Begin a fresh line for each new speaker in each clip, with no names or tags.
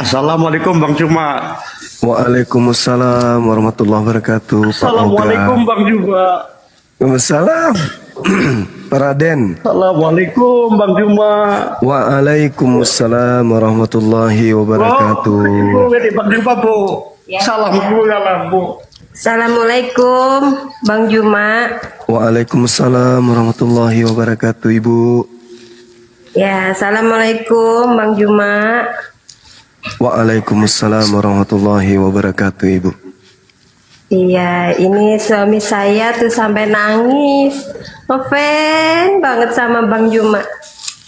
Assalamualaikum Bang Cuma.
Waalaikumsalam warahmatullahi wabarakatuh.
Assalamualaikum Bang Cuma.
Waalaikumsalam. Pak Raden.
Assalamualaikum Bang Cuma.
Waalaikumsalam warahmatullahi wabarakatuh.
Ibu, Bang Cuma Bu. Salam Bu ya Bu.
Assalamualaikum Bang Juma.
Waalaikumsalam warahmatullahi wabarakatuh, Ibu.
Ya, assalamualaikum Bang Juma.
Waalaikumsalam warahmatullahi wabarakatuh, Ibu.
Iya, ini suami saya tuh sampai nangis, ngefans banget sama Bang Juma.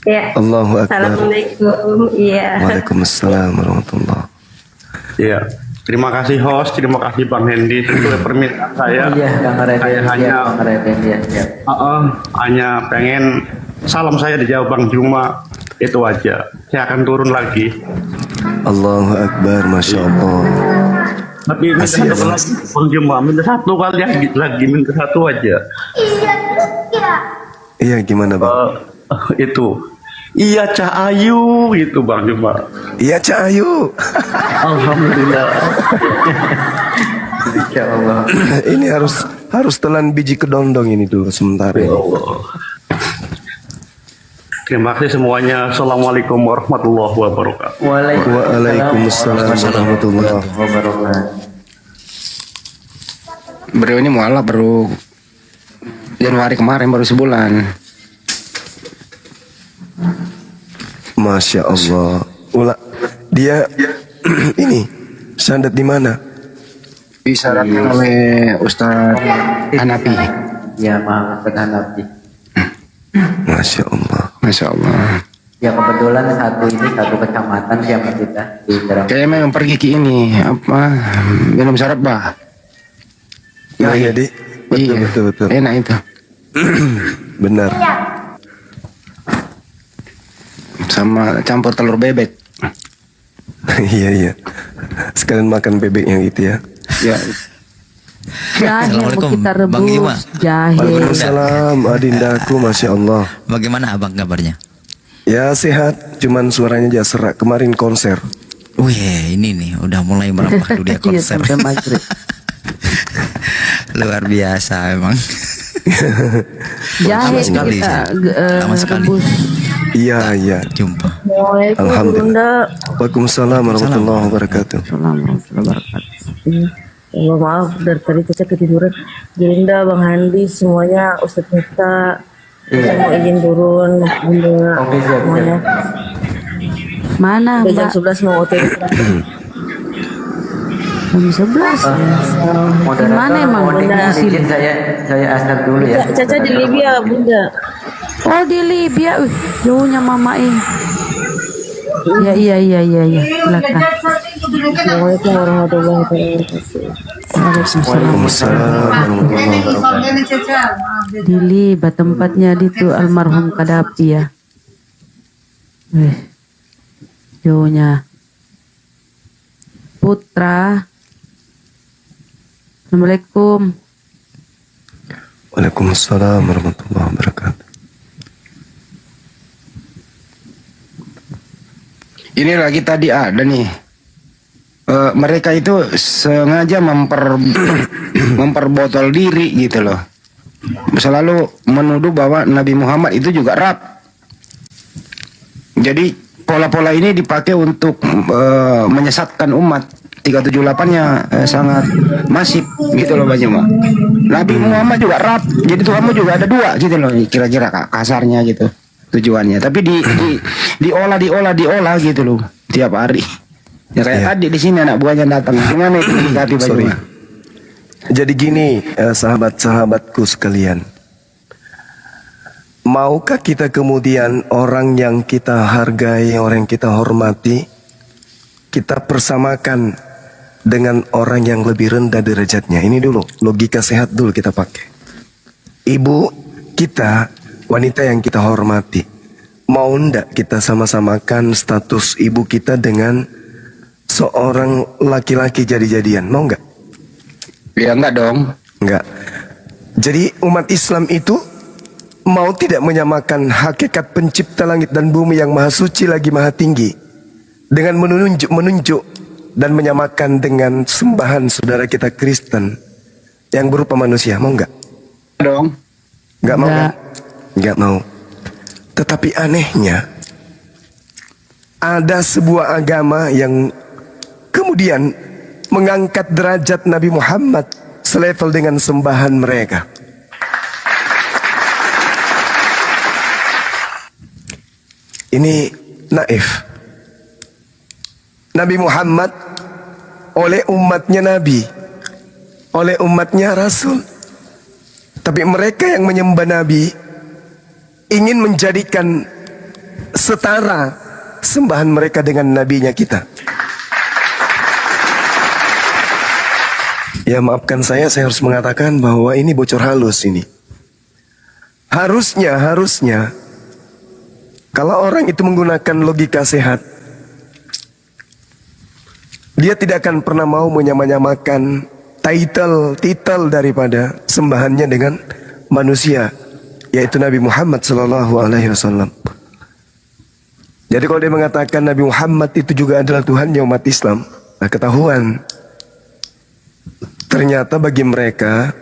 Ya.
Allahu Akbar.
Assalamualaikum. Iya.
Waalaikumsalam warahmatullahi.
Iya. Terima kasih host, terima kasih Bang Hendy. Sesuai permintaan saya. Saya hanya pengen salam saya dijawab Bang Juma, itu aja. Saya akan turun lagi.
Allahu Akbar, masya Allah.
Tapi minta satu lagi Bang Juma, minta satu kali lagi, minta satu aja.
Iya, gimana Bang?
Itu. Iya Cak Ayu gitu Bang Juma.
Iya Cak Ayu.
Alhamdulillah.
Ya Allah. Ini harus telan biji kedondong ini dulu sementara.
Ya Allah. Terima kasih semuanya. Assalamualaikum warahmatullahi wabarakatuh.
Waalaikumsalam warahmatullahi wabarakatuh.
Beliau ini mualaf baru Januari kemarin, baru sebulan.
Masya Allah. Dia ini sandat di mana?
Disyaratkan oleh Ustadz Hanafi.
Ya, Pak Ustadz Hanafi.
Masya Allah.
Masya Allah.
Ya kebetulan satu kecamatan sama kita di dalam.
Kayaknya memang pergi ke ini apa minum syarat bah.
Nah, jadi betul.
Enak itu.
Benar.
Sama campur telur bebek.
Iya. Sekalian makan bebek yang itu ya.
Ya.
Jahe mau kita
Bang Ima.
rebus, jahe.
Waalaikumsalam adindaku, Masya Allah.
Bagaimana abang kabarnya?
Ya sehat, cuman suaranya aja serak. Kemarin konser.
Wih, ini nih udah mulai merambah dunia konser. Luar biasa emang.
Jahe
Lama sekali
kita
lama sekali
rebus.
Iya.
Jumpa.
Alhamdulillah. Waalaikumsalam warahmatullahi wabarakatuh.
Ya, maaf dari tadi Caca ketiduran. Bunda, Bang Handi, semuanya Ustadz Miftah, saya mau izin turun, Bunda, semuanya.
Mana
Udah jam
Mbak?
11 mau OTW.
Jam 11. Mana emang Bunda?
Izin saya asar dulu ya.
Caca di Libya, Bunda.
Oh di Libya, jauhnya mama Iya. Silakan.
Assalamualaikum warahmatullahi wabarakatuh.
Waalaikumsalam warahmatullahi wabarakatuh.
Di Libya tempatnya itu almarhum Kadapi ya. Jauhnya. Putra. Assalamualaikum.
Waalaikumsalam warahmatullahi wabarakatuh.
Ini lagi tadi ada nih. Mereka itu sengaja memperbotol diri gitu loh. Selalu menuduh bahwa Nabi Muhammad itu juga Rab. Jadi pola-pola ini dipakai untuk menyesatkan umat. 378-nya sangat masif gitu loh Bang Juma. Nabi Muhammad juga Rab. Jadi Tuhanmu juga ada dua gitu loh, kira-kira kasarnya gitu tujuannya. Tapi diolah gitu loh tiap hari. Ya kayak tadi di sini anak buahnya datang. Gimana itu mendekati Bang Juma?
Jadi gini, sahabat-sahabatku sekalian. Maukah kita kemudian orang yang kita hargai, orang yang kita hormati, kita persamakan dengan orang yang lebih rendah derajatnya? Ini dulu, logika sehat dulu kita pakai. Ibu kita, wanita yang kita hormati, mau ndak kita sama-samakan status ibu kita dengan seorang laki-laki jadi-jadian? Mau nggak?
Ya enggak dong.
Enggak. Jadi umat Islam itu mau tidak menyamakan hakikat pencipta langit dan bumi yang maha suci lagi maha tinggi dengan menunjuk dan menyamakan dengan sembahan saudara kita Kristen yang berupa manusia. Mau nggak?
Dong.
Nggak mau
Nggak.
kan? Nggak mau. Tetapi anehnya, ada sebuah agama yang kemudian mengangkat derajat Nabi Muhammad selevel dengan sembahan mereka. Ini naif. Nabi Muhammad oleh umatnya Nabi, oleh umatnya Rasul. Tapi mereka yang menyembah Nabi ingin menjadikan setara sembahan mereka dengan nabinya kita. Ya maafkan saya harus mengatakan bahwa ini bocor halus ini. Harusnya kalau orang itu menggunakan logika sehat, dia tidak akan pernah mau menyamakan title daripada sembahannya dengan manusia, yaitu Nabi Muhammad SAW. Jadi kalau dia mengatakan Nabi Muhammad itu juga adalah Tuhannya umat Islam, nah ketahuan ternyata bagi mereka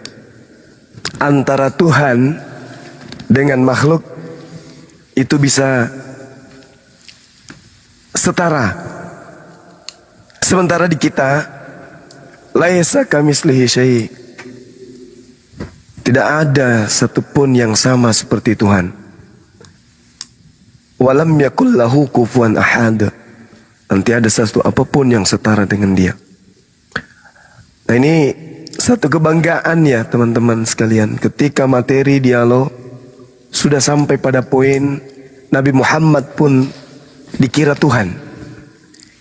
antara Tuhan dengan makhluk itu bisa setara. Sementara di kita laisa kamitslihi syai', tidak ada satupun yang sama seperti Tuhan. Walam yakul lahu kufuwan ahad, nanti ada sesuatu apapun yang setara dengan dia. Nah ini satu kebanggaan ya teman-teman sekalian, ketika materi dialog sudah sampai pada poin Nabi Muhammad pun dikira Tuhan.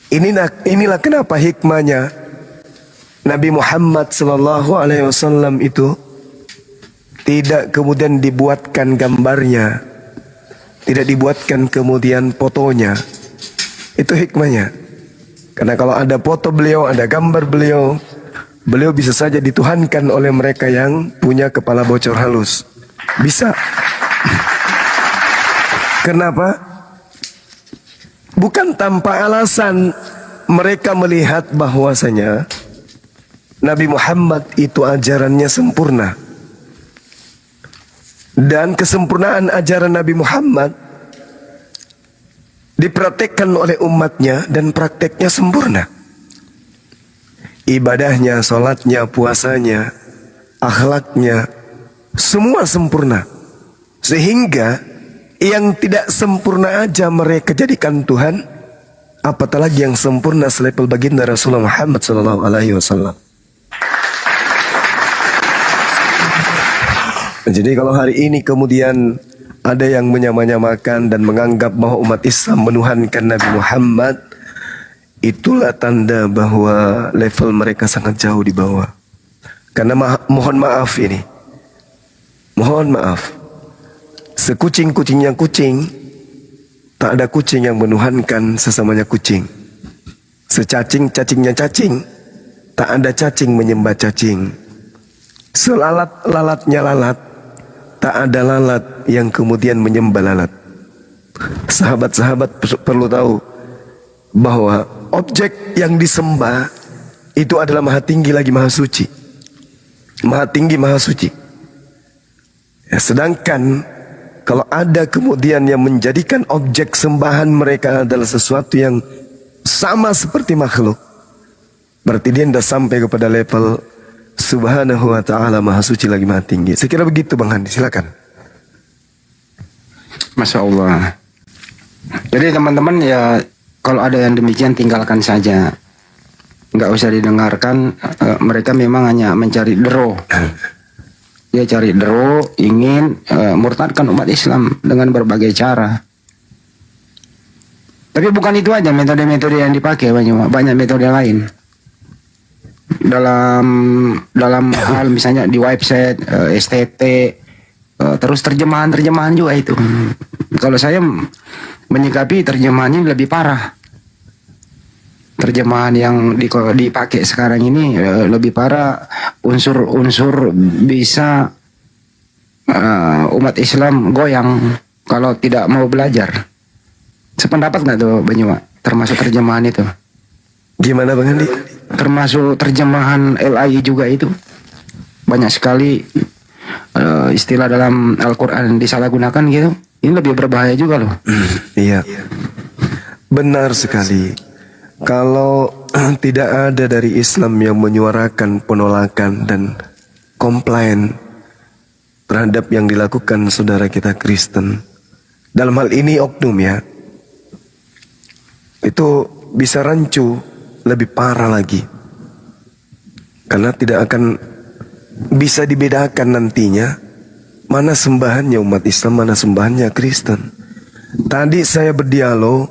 Inilah kenapa hikmahnya Nabi Muhammad SAW itu tidak kemudian dibuatkan gambarnya, tidak dibuatkan kemudian fotonya. Itu hikmahnya. Karena kalau ada foto beliau, ada gambar beliau, beliau bisa saja dituhankan oleh mereka yang punya kepala bocor halus. Bisa. Kenapa? Bukan tanpa alasan mereka melihat bahwasanya Nabi Muhammad itu ajarannya sempurna. Dan kesempurnaan ajaran Nabi Muhammad dipraktekkan oleh umatnya dan prakteknya sempurna. Ibadahnya, sholatnya, puasanya, akhlaknya, semua sempurna. Sehingga yang tidak sempurna aja mereka jadikan Tuhan, apatah lagi yang sempurna selevel baginda Rasulullah Muhammad SAW. Jadi kalau hari ini kemudian ada yang menyamakan dan menganggap bahwa umat Islam menuhankan Nabi Muhammad, itulah tanda bahwa level mereka sangat jauh di bawah. Karena mohon maaf ini, mohon maaf, sekucing-kucingnya kucing, tak ada kucing yang menuhankan sesamanya kucing. Secacing-cacingnya cacing, tak ada cacing menyembah cacing. Selalat-lalatnya lalat, tak ada lalat yang kemudian menyembah lalat. Sahabat-sahabat perlu tahu bahwa objek yang disembah itu adalah maha tinggi lagi maha suci. Maha tinggi maha suci. Ya, sedangkan kalau ada kemudian yang menjadikan objek sembahan mereka adalah sesuatu yang sama seperti makhluk, berarti dia tidak sampai kepada level Subhanahu wa ta'ala maha suci lagi maha tinggi. Saya kira begitu Bang Handi, silakan.
Masya Allah. Jadi teman-teman ya, kalau ada yang demikian tinggalkan saja, nggak usah didengarkan. Mereka memang hanya mencari dero. Dia cari dero, ingin murtadkan umat Islam dengan berbagai cara. Tapi bukan itu aja metode-metode yang dipakai, banyak metode lain. Dalam hal misalnya di website, STT, terus terjemahan juga itu. Kalau saya menyikapi terjemahan ini lebih parah. Terjemahan yang dipakai sekarang ini lebih parah, unsur-unsur bisa umat Islam goyang kalau tidak mau belajar. Sependapat nggak tuh Banyuma termasuk terjemahan itu.
Gimana Bang Andi?
Termasuk terjemahan LAI juga itu. Banyak sekali istilah dalam Al-Quran disalahgunakan gitu. Ini lebih berbahaya juga loh.
Iya. Benar sekali. Kalau tidak ada dari Islam yang menyuarakan penolakan dan komplain terhadap yang dilakukan saudara kita Kristen, dalam hal ini oknum ya, itu bisa rancu lebih parah lagi. Karena tidak akan bisa dibedakan nantinya mana sembahannya umat Islam, mana sembahannya Kristen. Tadi saya berdialog,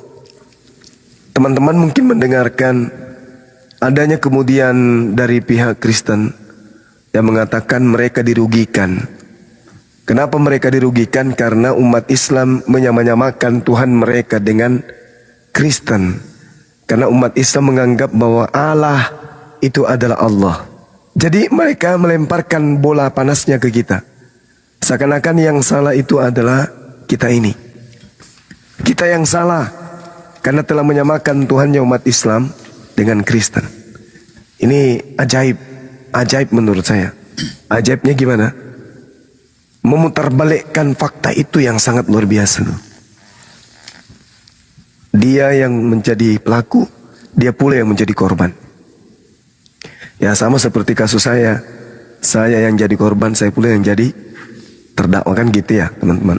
teman-teman mungkin mendengarkan adanya kemudian dari pihak Kristen yang mengatakan mereka dirugikan. Kenapa mereka dirugikan? Karena umat Islam menyamakan Tuhan mereka dengan Kristen. Karena umat Islam menganggap bahwa Allah itu adalah Allah. Jadi mereka melemparkan bola panasnya ke kita. Seakan-akan yang salah itu adalah kita ini. Kita yang salah karena telah menyamakan Tuhannya umat Islam dengan Kristen. Ini ajaib. Ajaib menurut saya. Ajaibnya gimana? Memutarbalikkan fakta itu yang sangat luar biasa. Dia yang menjadi pelaku, dia pula yang menjadi korban. Ya sama seperti kasus saya. Saya yang jadi korban, saya pula yang jadi terdakwa, kan gitu ya teman-teman.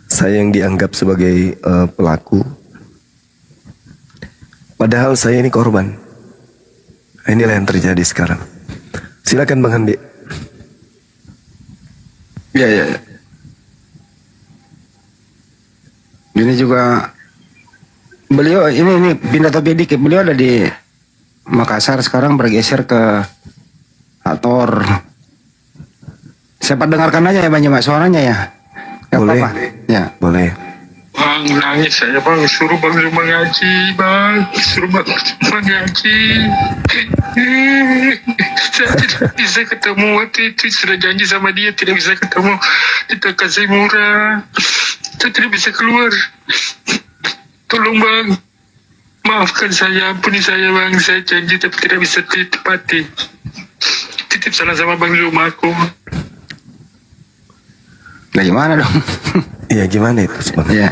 Saya yang dianggap sebagai pelaku, padahal saya ini korban. Inilah yang terjadi sekarang. Silakan Bang Handi.
Ya. Ini juga beliau ini pindah topik dikit. Beliau ada di Makassar, sekarang bergeser ke Hator. Saya dengarkan aja ya Bang Juma, suaranya ya. Gak
Boleh.
apa-apa. Ya.
Boleh.
Bang, nangis saya bang, suruh bang Zuma ngaji bang, suruh bang Zuma ngaji. Saya tidak bisa ketemu waktu itu, sudah janji sama dia tidak bisa ketemu, kita kasih murah, saya tidak bisa keluar. Tolong bang, maafkan saya, ampuni saya bang, saya janji tapi tidak bisa ditepati. Titip salam sama bang Zuma aku.
Nah gimana dong?
Ya gimana itu sebenarnya?
Ya.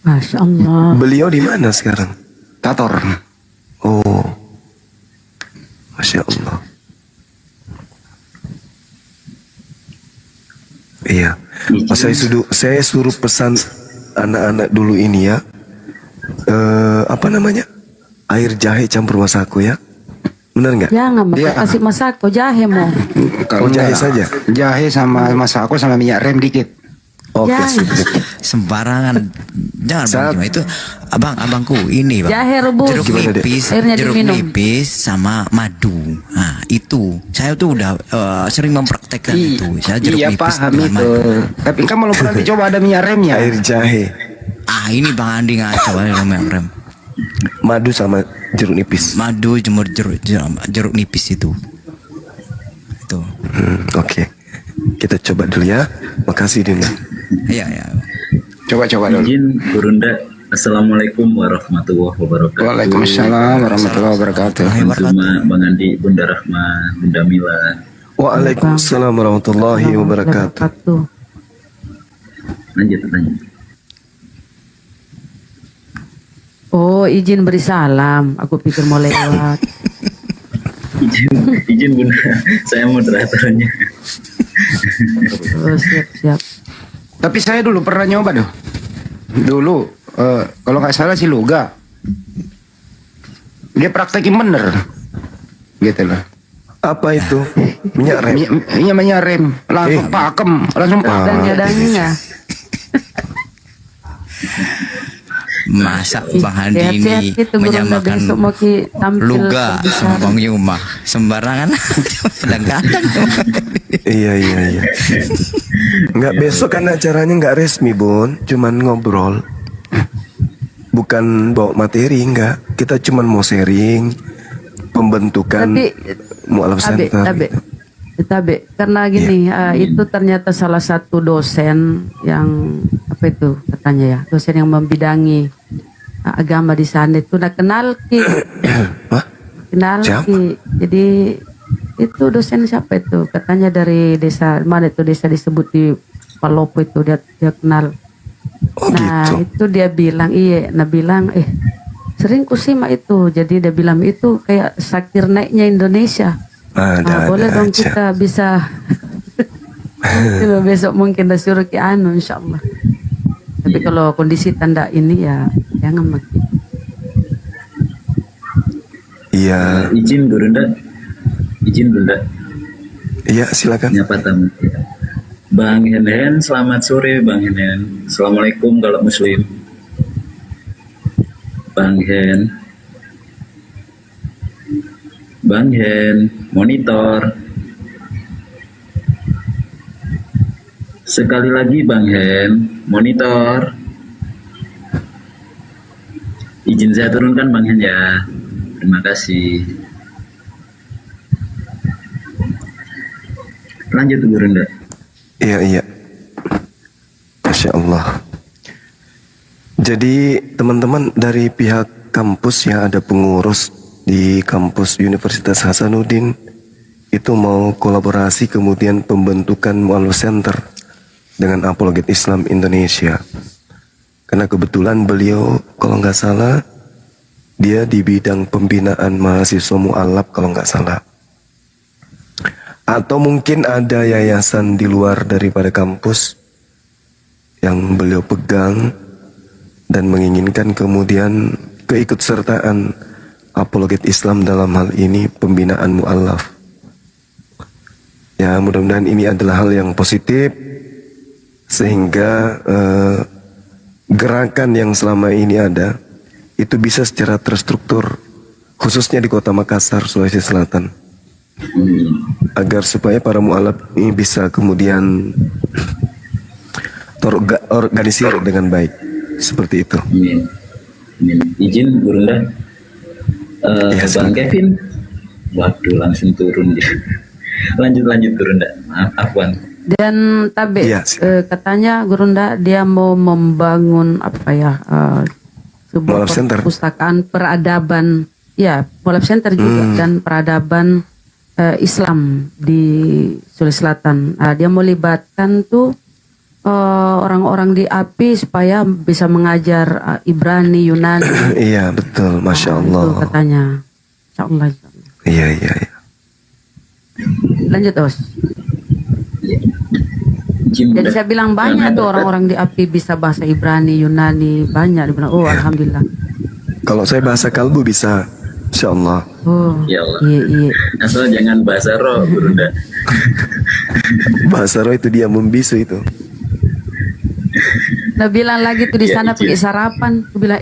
Masya Allah.
Beliau di mana sekarang?
Tator.
Oh, Masya Allah. Iya. Saya suruh pesan anak-anak dulu ini ya. Apa namanya? Air jahe campur masako ya. Benar nggak?
Jangan
Iya.
kasih masako, jahe mau.
Kalau
jahe
enggak,
saja?
Jahe sama masako sama minyak rem dikit.
Oke.
Jangan.
Sembarangan. Jangan Bang Juma, itu abangku ini Bang.
Jahe rebus.
Jeruk
Gimana, Dek?
nipis,
Airnya
jeruk
diminum.
nipis sama madu. Nah, itu. Saya tuh udah sering mempraktekkan itu. Saya jeruk
Iya
nipis
paham
dengan
itu.
madu.
Tapi kan belum pernah dicoba ada minyak remnya.
Air jahe,
Ah, ini Bang Andi ngaco rem.
madu sama jeruk nipis.
Madu jeruk nipis itu. Itu.
Oke. Kita coba dulu ya. Makasih Dina.
Iya, ya.
Coba-coba dulu.
Izin Burunda. Assalamualaikum warahmatullahi wabarakatuh.
Waalaikumsalam warahmatullahi wabarakatuh.
Bang Zuma, Bang Andi, Bunda Rahma, Bunda Mila.
Waalaikumsalam warahmatullahi wabarakatuh.
Lanjut.
Oh, izin beri salam. Aku pikir mau lewat.
Izin Bunda, saya moderatornya.
Oh, siap.
Tapi saya dulu pernah nyoba tuh. Dulu kalau nggak salah si Luga. Dia praktekin bener. Gitu loh.
Apa itu? Minyak rem.
Iya minyak rem. Langsung pakem, langsung pakem.
Dagingnya.
Masa Bang Handi ini
Sehat-sehat gitu,
menyamakan
besok mau tampil
Luga sama Bang Yuma sembarangan kadang-kadang.
Iya. Nggak, besok kan acaranya nggak resmi Bun, cuman ngobrol. Bukan bawa materi, nggak. Kita cuman mau sharing pembentukan mualaf center.
Abe. Tapi karena gini, itu ternyata salah satu dosen yang apa itu katanya ya, dosen yang membidangi agama di sana itu udah kenal Ki. Kenal Ki. Jadi itu dosen siapa itu? Katanya dari desa mana itu, desa disebut di Palopo itu, dia kenal. Nah itu dia bilang sering kusimak itu. Jadi dia bilang itu kayak Sakir naiknya Indonesia. Boleh dong aja. Kita bisa besok mungkin dah suruh ke insyaallah. Tapi kalau kondisi tanda ini ya jangan makin.
Iya.
Izin Bunda.
Iya silakan.
Nyapa tamu. Bang Henen, selamat sore Bang Henen. Assalamualaikum kalau Muslim. Bang Hen, monitor. Sekali lagi Bang Hen, monitor. Izin saya turunkan Bang Hen ya. Terima kasih. Lanjut Bu Runda.
Iya. Masya Allah. Jadi teman-teman dari pihak kampus ya, ada pengurus di kampus Universitas Hasanuddin itu mau kolaborasi kemudian pembentukan Mu'alaf Center dengan Apologet Islam Indonesia. Karena kebetulan beliau kalau nggak salah dia di bidang pembinaan mahasiswa mu'alaf kalau nggak salah. Atau mungkin ada yayasan di luar daripada kampus yang beliau pegang dan menginginkan kemudian keikutsertaan Apologet Islam dalam hal ini pembinaan mu'alaf. Ya mudah-mudahan ini adalah hal yang positif sehingga gerakan yang selama ini ada itu bisa secara terstruktur khususnya di kota Makassar, Sulawesi Selatan, agar supaya para mu'alaf ini bisa kemudian terorganisir dengan baik seperti itu.
Izin Bu Runda. Bang Kevin, waduh langsung turun dia. lanjut Gurunda, afwan.
Dan Tabe katanya Gurunda dia mau membangun apa ya, sebuah perpustakaan peradaban ya, Mu'alaf Center juga dan peradaban Islam di Sulawesi Selatan. Dia mau libatkan tuh orang-orang di API supaya bisa mengajar Ibrani, Yunani.
Iya betul, Masya Allah.
Itu katanya. Insya Allah.
Iya.
Lanjut Os. Jadi saya bilang banyak tuh orang-orang di API bisa bahasa Ibrani, Yunani, banyak. Dia bilang, oh alhamdulillah.
Kalau saya bahasa kalbu bisa, Insya Allah.
Oh,
ya Allah.
Iya.
Asal jangan bahasa roh, Bunda.
Bahasa roh itu dia membisu itu.
Nah bilang lagi tuh di sana pergi sarapan. Aku bilang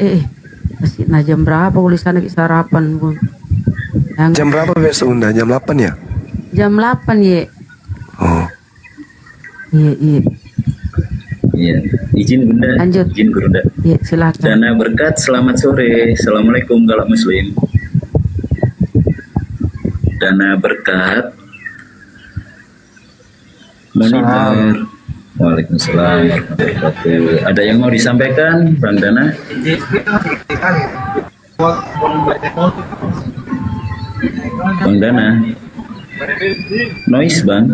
nah jam berapa aku di sana pergi sarapan Bu?
Jam berapa besok Unda? Jam 8 ya?
Jam 8 ya.
Oh.
Iya. Izin Bunda.
Lanjut.
Izin Bunda.
Iya silakan.
Dana Berkat, selamat sore. Assalamualaikum kalau Muslim. Dana Berkat. Monitor. Waalaikumsalam warahmatullahi wabarakatuh. Ada yang mau disampaikan, Bang Dana? Bang Dana. Noise, Bang.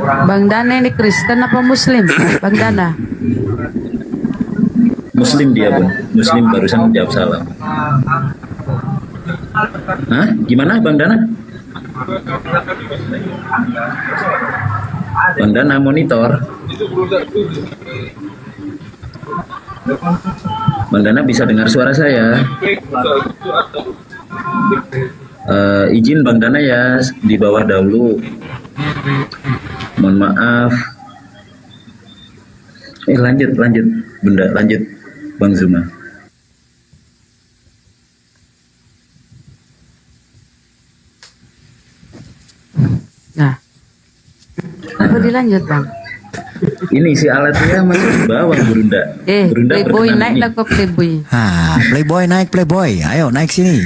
Bang Dana ini Kristen apa Muslim? Bang Dana.
Muslim dia, Bang. Muslim barusan jawab salam. Hah? Gimana, Bang Dana? Bang Dana monitor. Bang Dana bisa dengar suara saya. Izin Bang Dana ya, di bawah dahulu. Mohon maaf. Lanjut Bunda, lanjut Bang Zuma.
Nah, apa dilanjut Bang?
Ini si alatnya masih di bawah Bunda. Bunda
Playboy naik lah kok Playboy.
Playboy naik Playboy, ayo naik sini.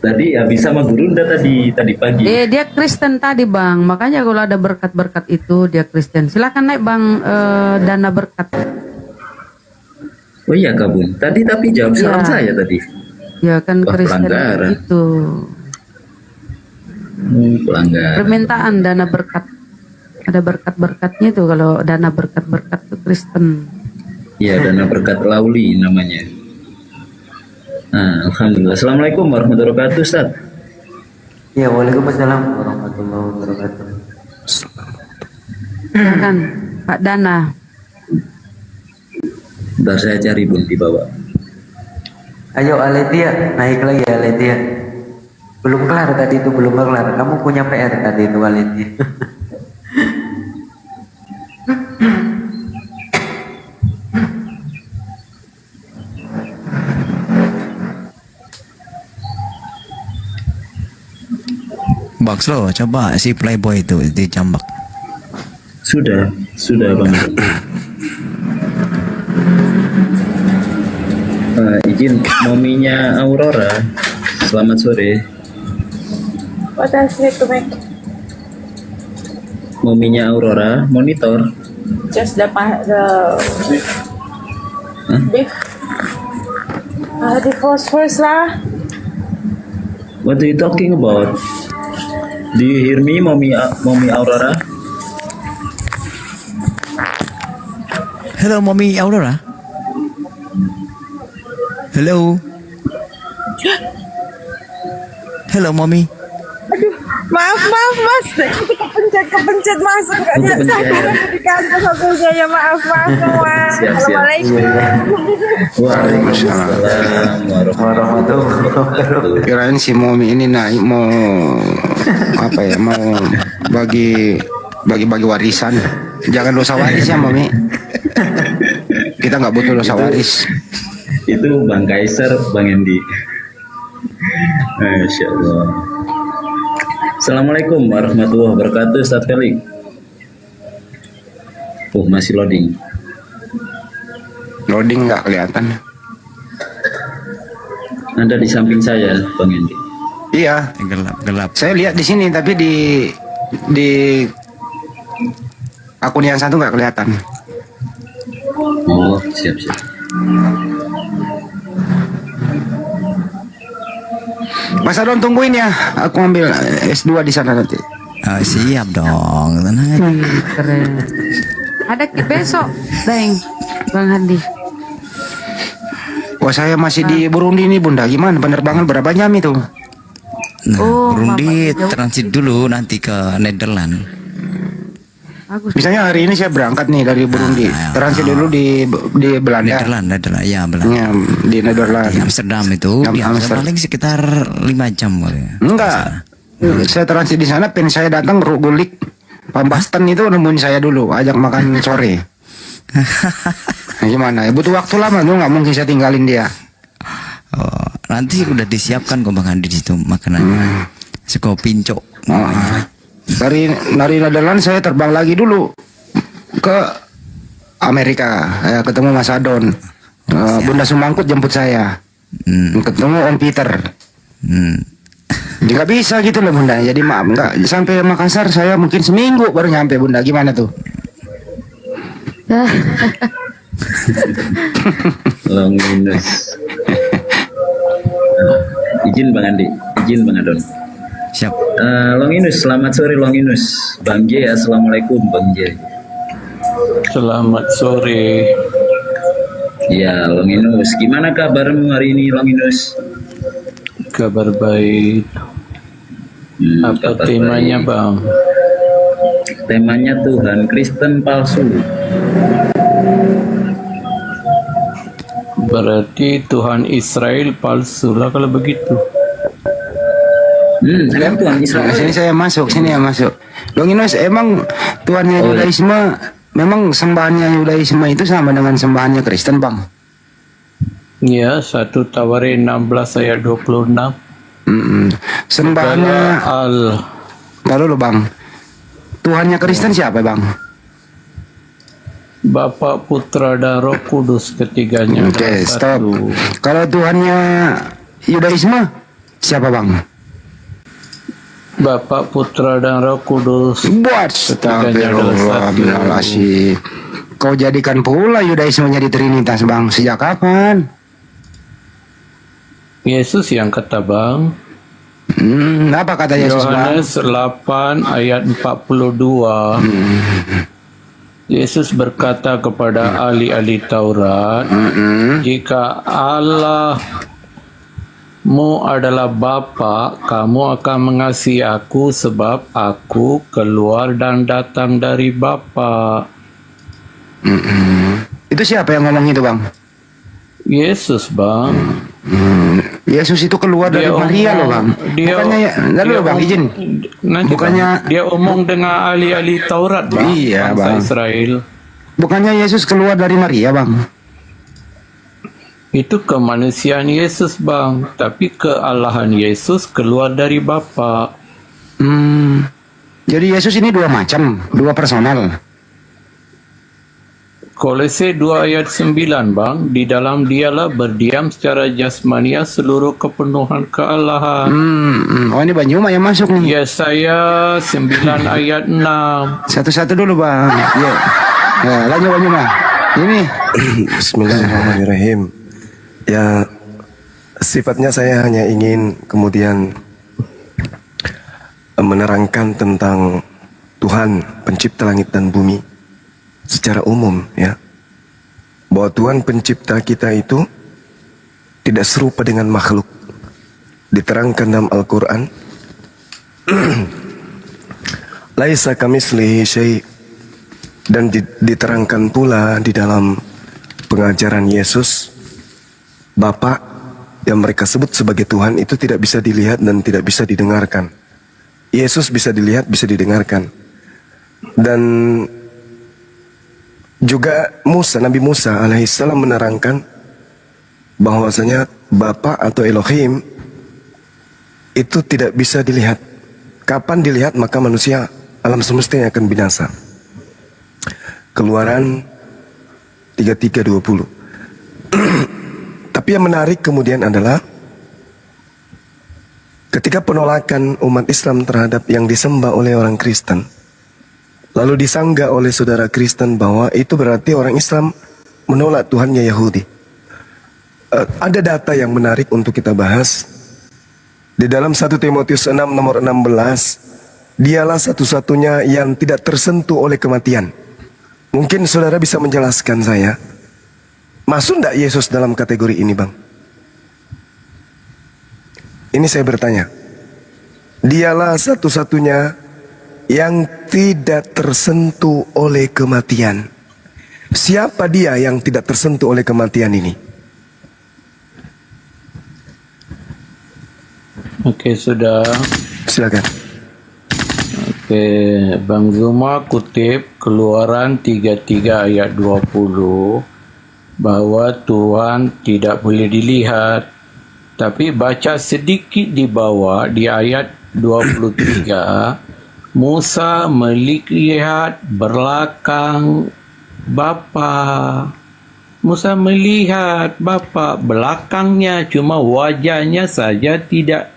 Tadi habis sama Gurunda tadi pagi.
Dia Kristen tadi Bang, makanya kalau ada berkat-berkat itu dia Kristen. Silakan naik Bang, dana berkat.
Oh iya Kabun, tadi tapi jawab salam
Iya.
saya tadi.
Ya kan
Wah,
Kristen
pelanggaran.
itu
Pelanggar.
permintaan dana berkat. Ada berkat-berkatnya tuh kalau dana berkat-berkat itu Kristen.
Iya, dana berkat Lauli namanya. Nah, alhamdulillah. Assalamualaikum warahmatullahi wabarakatuh, Ustaz.
Ya, waalaikumsalam warahmatullahi wabarakatuh.
Silakan Pak Dana.
Bentar saya cari Bun di bawah.
Ayo Aletia, naik lagi Aletia. Belum kelar tadi itu, belum kelar. Kamu punya PR tadi itu Aletia.
Bang Slow, coba si playboy itu dijambak.
Sudah Bang. Izin mominya Aurora. Selamat sore.
What else need to make?
Mominya Aurora, monitor.
Just the beef. The phosphorus lah.
What are you talking about? Do you hear me, mommy Aurora?
Hello, Mommy Aurora. Hello. Hello, Mommy.
Maaf mas, kepencet masuk katanya saya di kantor satu saya maaf mas.
Siap.
Assalamualaikum.
Waalaikumsalam warahmatullahi wabarakatuh.
Kirain si Momi ini naik mau apa ya, mau bagi warisan. Jangan dosa waris ya Momi. Kita nggak butuh dosa waris.
Itu Bang Kaiser, Bang Endi. Masya Allah. Assalamualaikum warahmatullahi wabarakatuh, Ustaz Felix. Oh, masih loading.
Loading nggak kelihatan.
Anda di samping saya, Bang Endi.
Iya,
Gelap.
saya lihat di sini tapi di akun yang satu nggak kelihatan.
Oh, siap.
Mas Adon tungguin ya, aku ambil S2 di sana nanti.
Siap dong, tenang aja.
Keren. Ada besok, Bang Handi.
Wah saya masih di Burundi nih Bunda, gimana penerbangan berapa jam itu?
Nah,
Oh,
Burundi
Mama, jauh.
transit dulu nanti ke Nederland.
Bagus.
Misalnya hari ini saya berangkat nih dari Burundi, transit dulu di Belanda.
Nederland, ya Belanda.
Ya, di Nederland.
Di Amsterdam itu, di Amsterdam
Amsterdam.
paling sekitar 5 jam boleh.
Enggak. Saya transit di sana, pen saya datang Rugulik Pambasten itu nemuin saya dulu, ajak makan sore. Nah, gimana? Ya, butuh waktu lama tuh, nggak mungkin saya tinggalin dia.
Oh, nanti udah disiapkan kok Bang Andi di situ makanannya. Seko pinco.
Dari Nederland saya terbang lagi dulu ke Amerika, ketemu Mas Adon. Bunda Sumangkut jemput saya. Ketemu Om Peter. Nggak bisa gitu loh Bunda. Jadi maaf, nggak sampai Makassar saya mungkin seminggu baru nyampe Bunda. Gimana tuh?
Long minus. Izin Bang Andi, izin Bang Adon.
Siap.
Longinus, selamat sore Longinus. Bang J, assalamualaikum Bang J.
Selamat sore.
Ya Longinus, gimana kabarmu hari ini Longinus?
Kabar baik. Apa
kabar
temanya
baik.
Bang?
Temanya Tuhan Kristen palsu.
Berarti Tuhan Israel palsu lah kalau begitu.
Kan Tuhan Israel.
Nah, sini saya masuk, sini ya masuk. Longinus, emang Tuhannya Yudaisme, memang sembahannya Yudaisme itu sama dengan sembahannya Kristen, Bang?
Ya, 1 Tawari 16 ayat 26.
Sembahannya Lalu lo Bang, Tuhannya Kristen siapa Bang?
Bapa, Putra, dan Roh Kudus ketiganya.
Oke, stop. Kalau Tuhannya Yudaisme Siapa bang?
Bapa, Putra, dan Roh Kudus.
Buat
Ketiganya adalah satu.
astagfirullahaladzim. Kau jadikan pula Yudaisme jadi Trinitas bang. Sejak kapan?
Yesus yang kata bang.
Apa kata Yesus bang?
Yohanes 8 ayat 42. Yesus berkata kepada ahli-ahli Taurat, jika Allahmu adalah Bapa, kamu akan mengasihi aku sebab aku keluar dan datang dari Bapa.
Itu siapa yang ngomong itu bang?
Yesus bang.
Yesus itu keluar dari Maria loh bang. Bukannya bang izin. Bukannya
dia omong dengan ahli-ahli Taurat bang.
Iya
bangsa
bang.
Israel.
Bukannya Yesus keluar dari Maria bang.
Itu kemanusiaan Yesus bang, tapi kealahan Yesus keluar dari Bapa.
Jadi Yesus ini dua macam, dua personal.
Kolose 2 ayat 9 bang, di dalam dialah berdiam secara jasmania seluruh kepenuhan kealahan.
Oh ini Banyuma yang masuk nih.
Yesaya 9 ayat 6.
Satu-satu dulu bang. Ya, lanjut Banyuma. Ini.
Bismillahirrahmanirrahim. Ya, sifatnya saya hanya ingin kemudian menerangkan tentang Tuhan pencipta langit dan bumi secara umum, ya, bahwa Tuhan pencipta kita itu tidak serupa dengan makhluk. Diterangkan dalam Al-Quran, laisa kamitslihi syai', dan diterangkan pula di dalam pengajaran Yesus, Bapa yang mereka sebut sebagai Tuhan itu tidak bisa dilihat dan tidak bisa didengarkan. Yesus bisa dilihat, bisa didengarkan. Dan juga Nabi Musa alaihissalam menerangkan bahwasanya Bapa atau Elohim itu tidak bisa dilihat. Kapan dilihat maka manusia alam semesta yang akan binasa. Keluaran 33:20. Tapi yang menarik kemudian adalah ketika penolakan umat Islam terhadap yang disembah oleh orang Kristen, lalu disanggah oleh saudara Kristen bahwa itu berarti orang Islam menolak Tuhannya Yahudi. Ada data yang menarik untuk kita bahas. Di dalam 1 Timotius 6 nomor 16, dialah satu-satunya yang tidak tersentuh oleh kematian. Mungkin saudara bisa menjelaskan saya, masuk tidak Yesus dalam kategori ini bang? Ini saya bertanya. Dialah satu-satunya yang tidak tersentuh oleh kematian. Siapa dia yang tidak tersentuh oleh kematian ini?
Oke, sudah.
Silakan.
Oke, Bang Zuma kutip Keluaran 33 ayat 20 bahwa Tuhan tidak boleh dilihat. Tapi baca sedikit di bawah di ayat 23, Musa melihat belakang Bapa. Musa melihat Bapa, belakangnya, cuma wajahnya saja tidak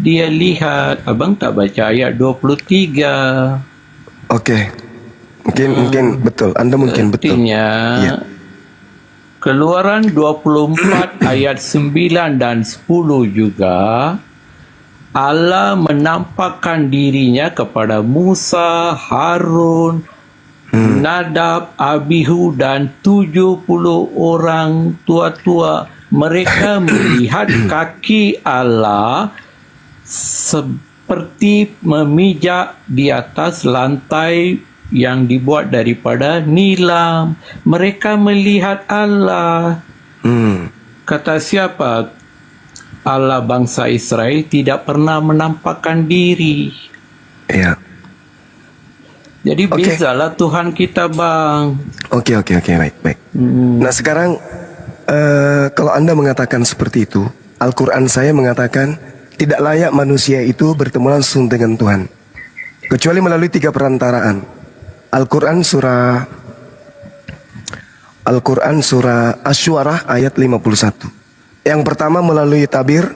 dia lihat. Abang tak baca ayat 23.
Oke. Mungkin betul. Anda mungkin betul.
Artinya
ya.
Keluaran 24 ayat 9 dan 10 juga Allah menampakkan dirinya kepada Musa, Harun, Nadab, Abihu dan 70 orang tua-tua. Mereka melihat kaki Allah seperti memijak di atas lantai yang dibuat daripada nilam. Mereka melihat Allah. Kata siapa? Allah bangsa Israel tidak pernah menampakkan diri.
Ya.
Jadi bezalah Tuhan kita bang.
Oke, baik. Nah sekarang kalau Anda mengatakan seperti itu, Al-Quran saya mengatakan tidak layak manusia itu bertemu langsung dengan Tuhan kecuali melalui 3 perantaraan. Al-Quran surah Asy-Syu'ara ayat 51. Yang pertama melalui tabir,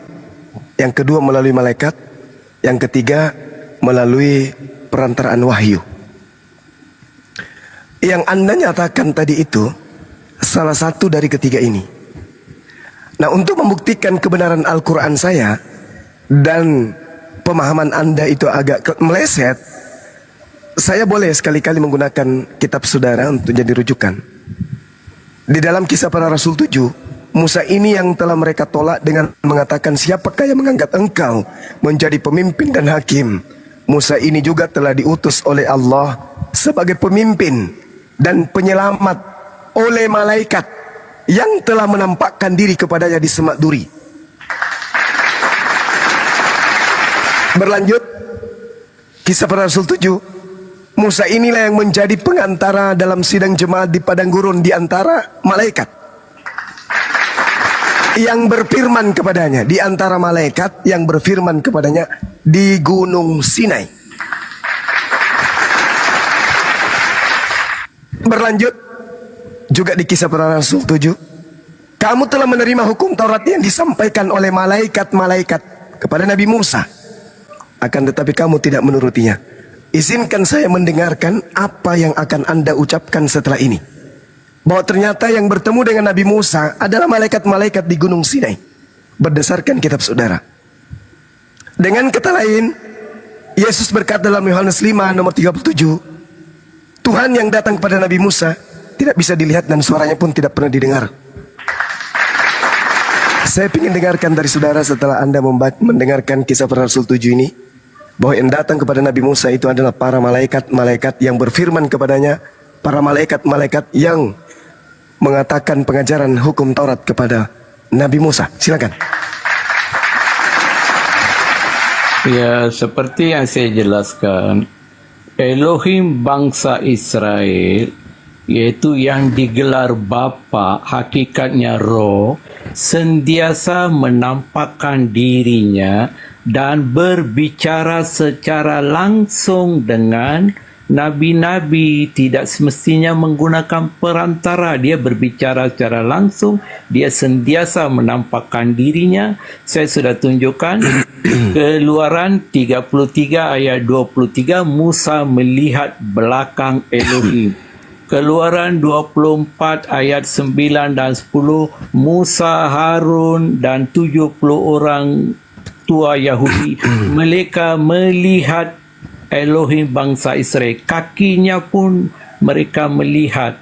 yang kedua melalui malaikat, yang ketiga melalui perantaraan wahyu. Yang Anda nyatakan tadi itu salah satu dari ketiga ini. Nah, untuk membuktikan kebenaran Al-Quran saya dan pemahaman Anda itu agak meleset, saya boleh sekali-kali menggunakan kitab saudara untuk jadi rujukan. Di dalam Kisah Para Rasul 7, Musa ini yang telah mereka tolak dengan mengatakan, siapakah yang mengangkat engkau menjadi pemimpin dan hakim? Musa ini juga telah diutus oleh Allah sebagai pemimpin dan penyelamat oleh malaikat yang telah menampakkan diri kepadanya di Semak Duri. Berlanjut, Kisah Para Rasul 7, Musa inilah yang menjadi pengantara dalam sidang jemaat di padang gurun di antara malaikat yang berfirman kepadanya, di antara malaikat yang berfirman kepadanya di Gunung Sinai. Berlanjut juga di Kisah Para Rasul 7, kamu telah menerima hukum Taurat yang disampaikan oleh malaikat-malaikat kepada Nabi Musa, akan tetapi kamu tidak menurutinya. Izinkan saya mendengarkan apa yang akan Anda ucapkan setelah ini. Bahwa ternyata yang bertemu dengan Nabi Musa adalah malaikat-malaikat di Gunung Sinai, berdasarkan kitab saudara. Dengan kata lain, Yesus berkata dalam Yohanes 5 nomor 37, Tuhan yang datang kepada Nabi Musa tidak bisa dilihat dan suaranya pun tidak pernah didengar. Saya ingin dengarkan dari saudara setelah Anda mendengarkan Kisah Para Rasul 7 ini, bahwa yang datang kepada Nabi Musa itu adalah para malaikat-malaikat yang berfirman kepadanya, para malaikat-malaikat yang mengatakan pengajaran hukum Taurat kepada Nabi Musa. Silakan.
Ya, seperti yang saya jelaskan, Elohim bangsa Israel, yaitu yang digelar Bapa, hakikatnya Roh, sentiasa menampakkan dirinya dan berbicara secara langsung dengan nabi-nabi. Tidak semestinya menggunakan perantara. Dia berbicara secara langsung. Dia sentiasa menampakkan dirinya. Saya sudah tunjukkan Keluaran 33 ayat 23, Musa melihat belakang Elohim. Keluaran 24 ayat 9 dan 10, Musa, Harun dan 70 orang tua Yahudi, mereka melihat Elohim bangsa Israel. Kakinya pun mereka melihat.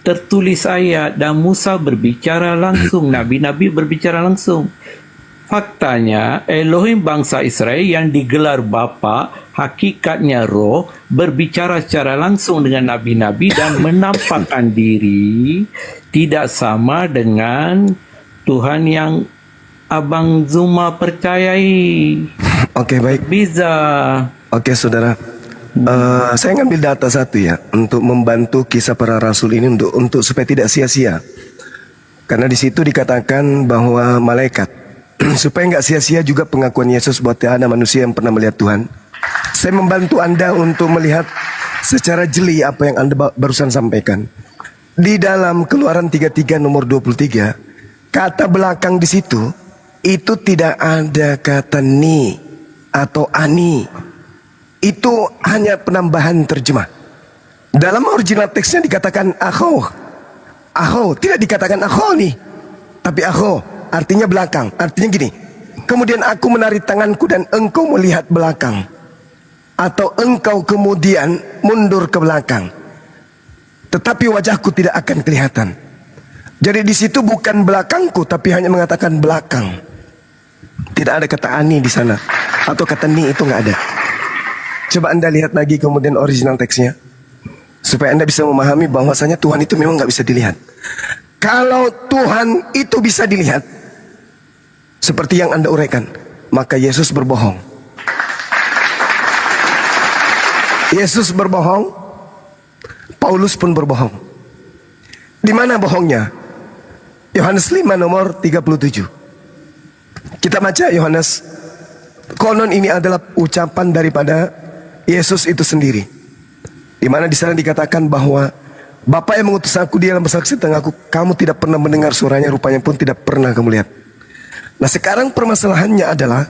Tertulis ayat, dan Musa berbicara langsung, nabi-nabi berbicara langsung. Faktanya, Elohim bangsa Israel yang digelar Bapa, hakikatnya Roh, berbicara secara langsung dengan nabi-nabi dan menampakkan diri, tidak sama dengan Tuhan yang Abang Zuma percayai.
Oke, baik.
Bisa.
Oke, saudara. Saya ngambil data satu ya, untuk membantu Kisah Para Rasul ini untuk supaya tidak sia-sia. Karena di situ dikatakan bahwa malaikat, supaya nggak sia-sia juga pengakuan Yesus bahwa tidak ada manusia yang pernah melihat Tuhan. Saya membantu Anda untuk melihat secara jeli apa yang Anda barusan sampaikan. Di dalam Keluaran 33 nomor 23, kata belakang di situ itu tidak ada kata ni atau ani. Itu hanya penambahan terjemah. Dalam original teksnya dikatakan akho. Akho, tidak dikatakan akho nih, tapi akho artinya belakang. Artinya gini, kemudian aku menarik tanganku dan engkau melihat belakang, atau engkau kemudian mundur ke belakang, tetapi wajahku tidak akan kelihatan. Jadi di situ bukan belakangku, tapi hanya mengatakan belakang. Tidak ada kata ani di sana, atau kata ni, itu nggak ada. Coba Anda lihat lagi kemudian original teksnya, supaya Anda bisa memahami bahwasanya Tuhan itu memang nggak bisa dilihat. Kalau Tuhan itu bisa dilihat, seperti yang Anda uraikan, maka Yesus berbohong. Yesus berbohong, Paulus pun berbohong. Di mana bohongnya? Yohanes 5 nomor 37. Kita baca Yohanes. Konon ini adalah ucapan daripada Yesus itu sendiri, di mana di sana dikatakan bahwa Bapa yang mengutus aku, dia yang bersaksi tentang aku, kamu tidak pernah mendengar suaranya, rupanya pun tidak pernah kamu lihat. Nah sekarang permasalahannya adalah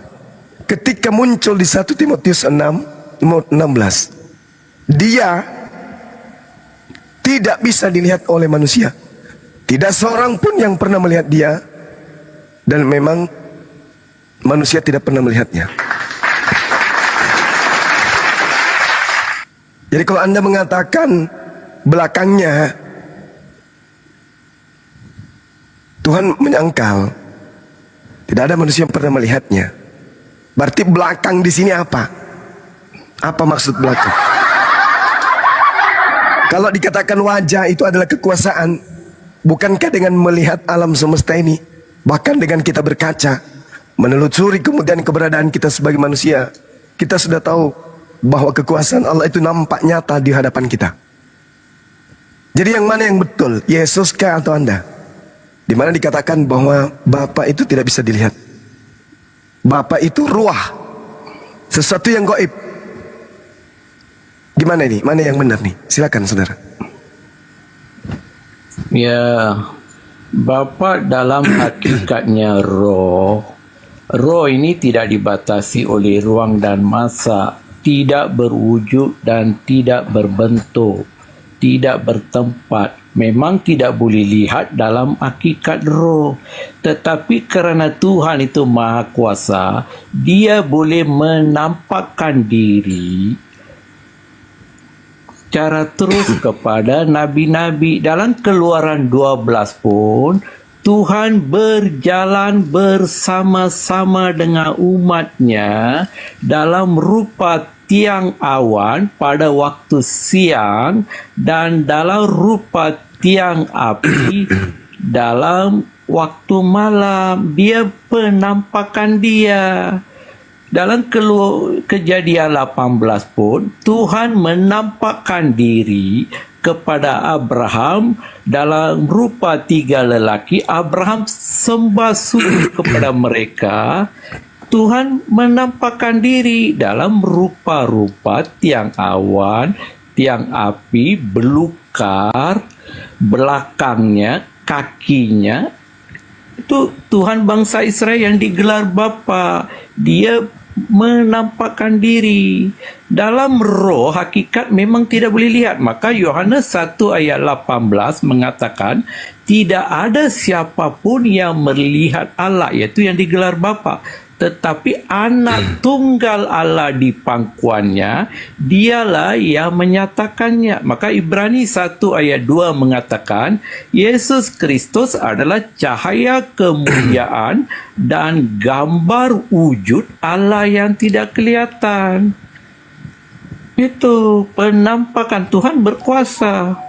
ketika muncul di 1 Timotius 6:16, dia tidak bisa dilihat oleh manusia. Tidak seorang pun yang pernah melihat dia, dan memang manusia tidak pernah melihatnya. Jadi kalau Anda mengatakan belakangnya Tuhan menyangkal, tidak ada manusia yang pernah melihatnya, berarti belakang di sini apa? Apa maksud belakang? Kalau dikatakan wajah itu adalah kekuasaan, bukankah dengan melihat alam semesta ini, bahkan dengan kita berkaca, menelusuri kemudian keberadaan kita sebagai manusia, kita sudah tahu bahwa kekuasaan Allah itu nampak nyata di hadapan kita. Jadi yang mana yang betul, Yesus kah atau Anda? Di mana dikatakan bahwa Bapa itu tidak bisa dilihat. Bapa itu ruah, sesuatu yang gaib. Gimana ini? Mana yang benar nih? Silakan saudara.
Ya, Bapa dalam hakikatnya roh. Roh ini tidak dibatasi oleh ruang dan masa, tidak berwujud dan tidak berbentuk, tidak bertempat. Memang tidak boleh lihat dalam hakikat roh. Tetapi kerana Tuhan itu Maha Kuasa, Dia boleh menampakkan diri secara terus kepada nabi-nabi. Dalam Keluaran 12 pun, Tuhan berjalan bersama-sama dengan umatnya dalam rupa tiang awan pada waktu siang dan dalam rupa tiang api dalam waktu malam. Dia penampakan Dia. Dalam Kejadian 18 pun, Tuhan menampakkan diri kepada Abraham dalam rupa 3 lelaki. Abraham sembah sujud kepada mereka. Tuhan menampakkan diri dalam rupa-rupa tiang awan, tiang api, belukar, belakangnya, kakinya. Itu Tuhan bangsa Israel yang digelar Bapa. Dia menampakkan diri. Dalam roh, hakikat memang tidak boleh lihat. Maka Yohanes 1 ayat 18 mengatakan, tidak ada siapapun yang melihat Allah, iaitu yang digelar Bapa. Tetapi anak tunggal Allah di pangkuannya, dialah yang menyatakannya. Maka Ibrani 1 ayat 2 mengatakan, Yesus Kristus adalah cahaya kemuliaan dan gambar wujud Allah yang tidak kelihatan. Itu penampakan Tuhan berkuasa.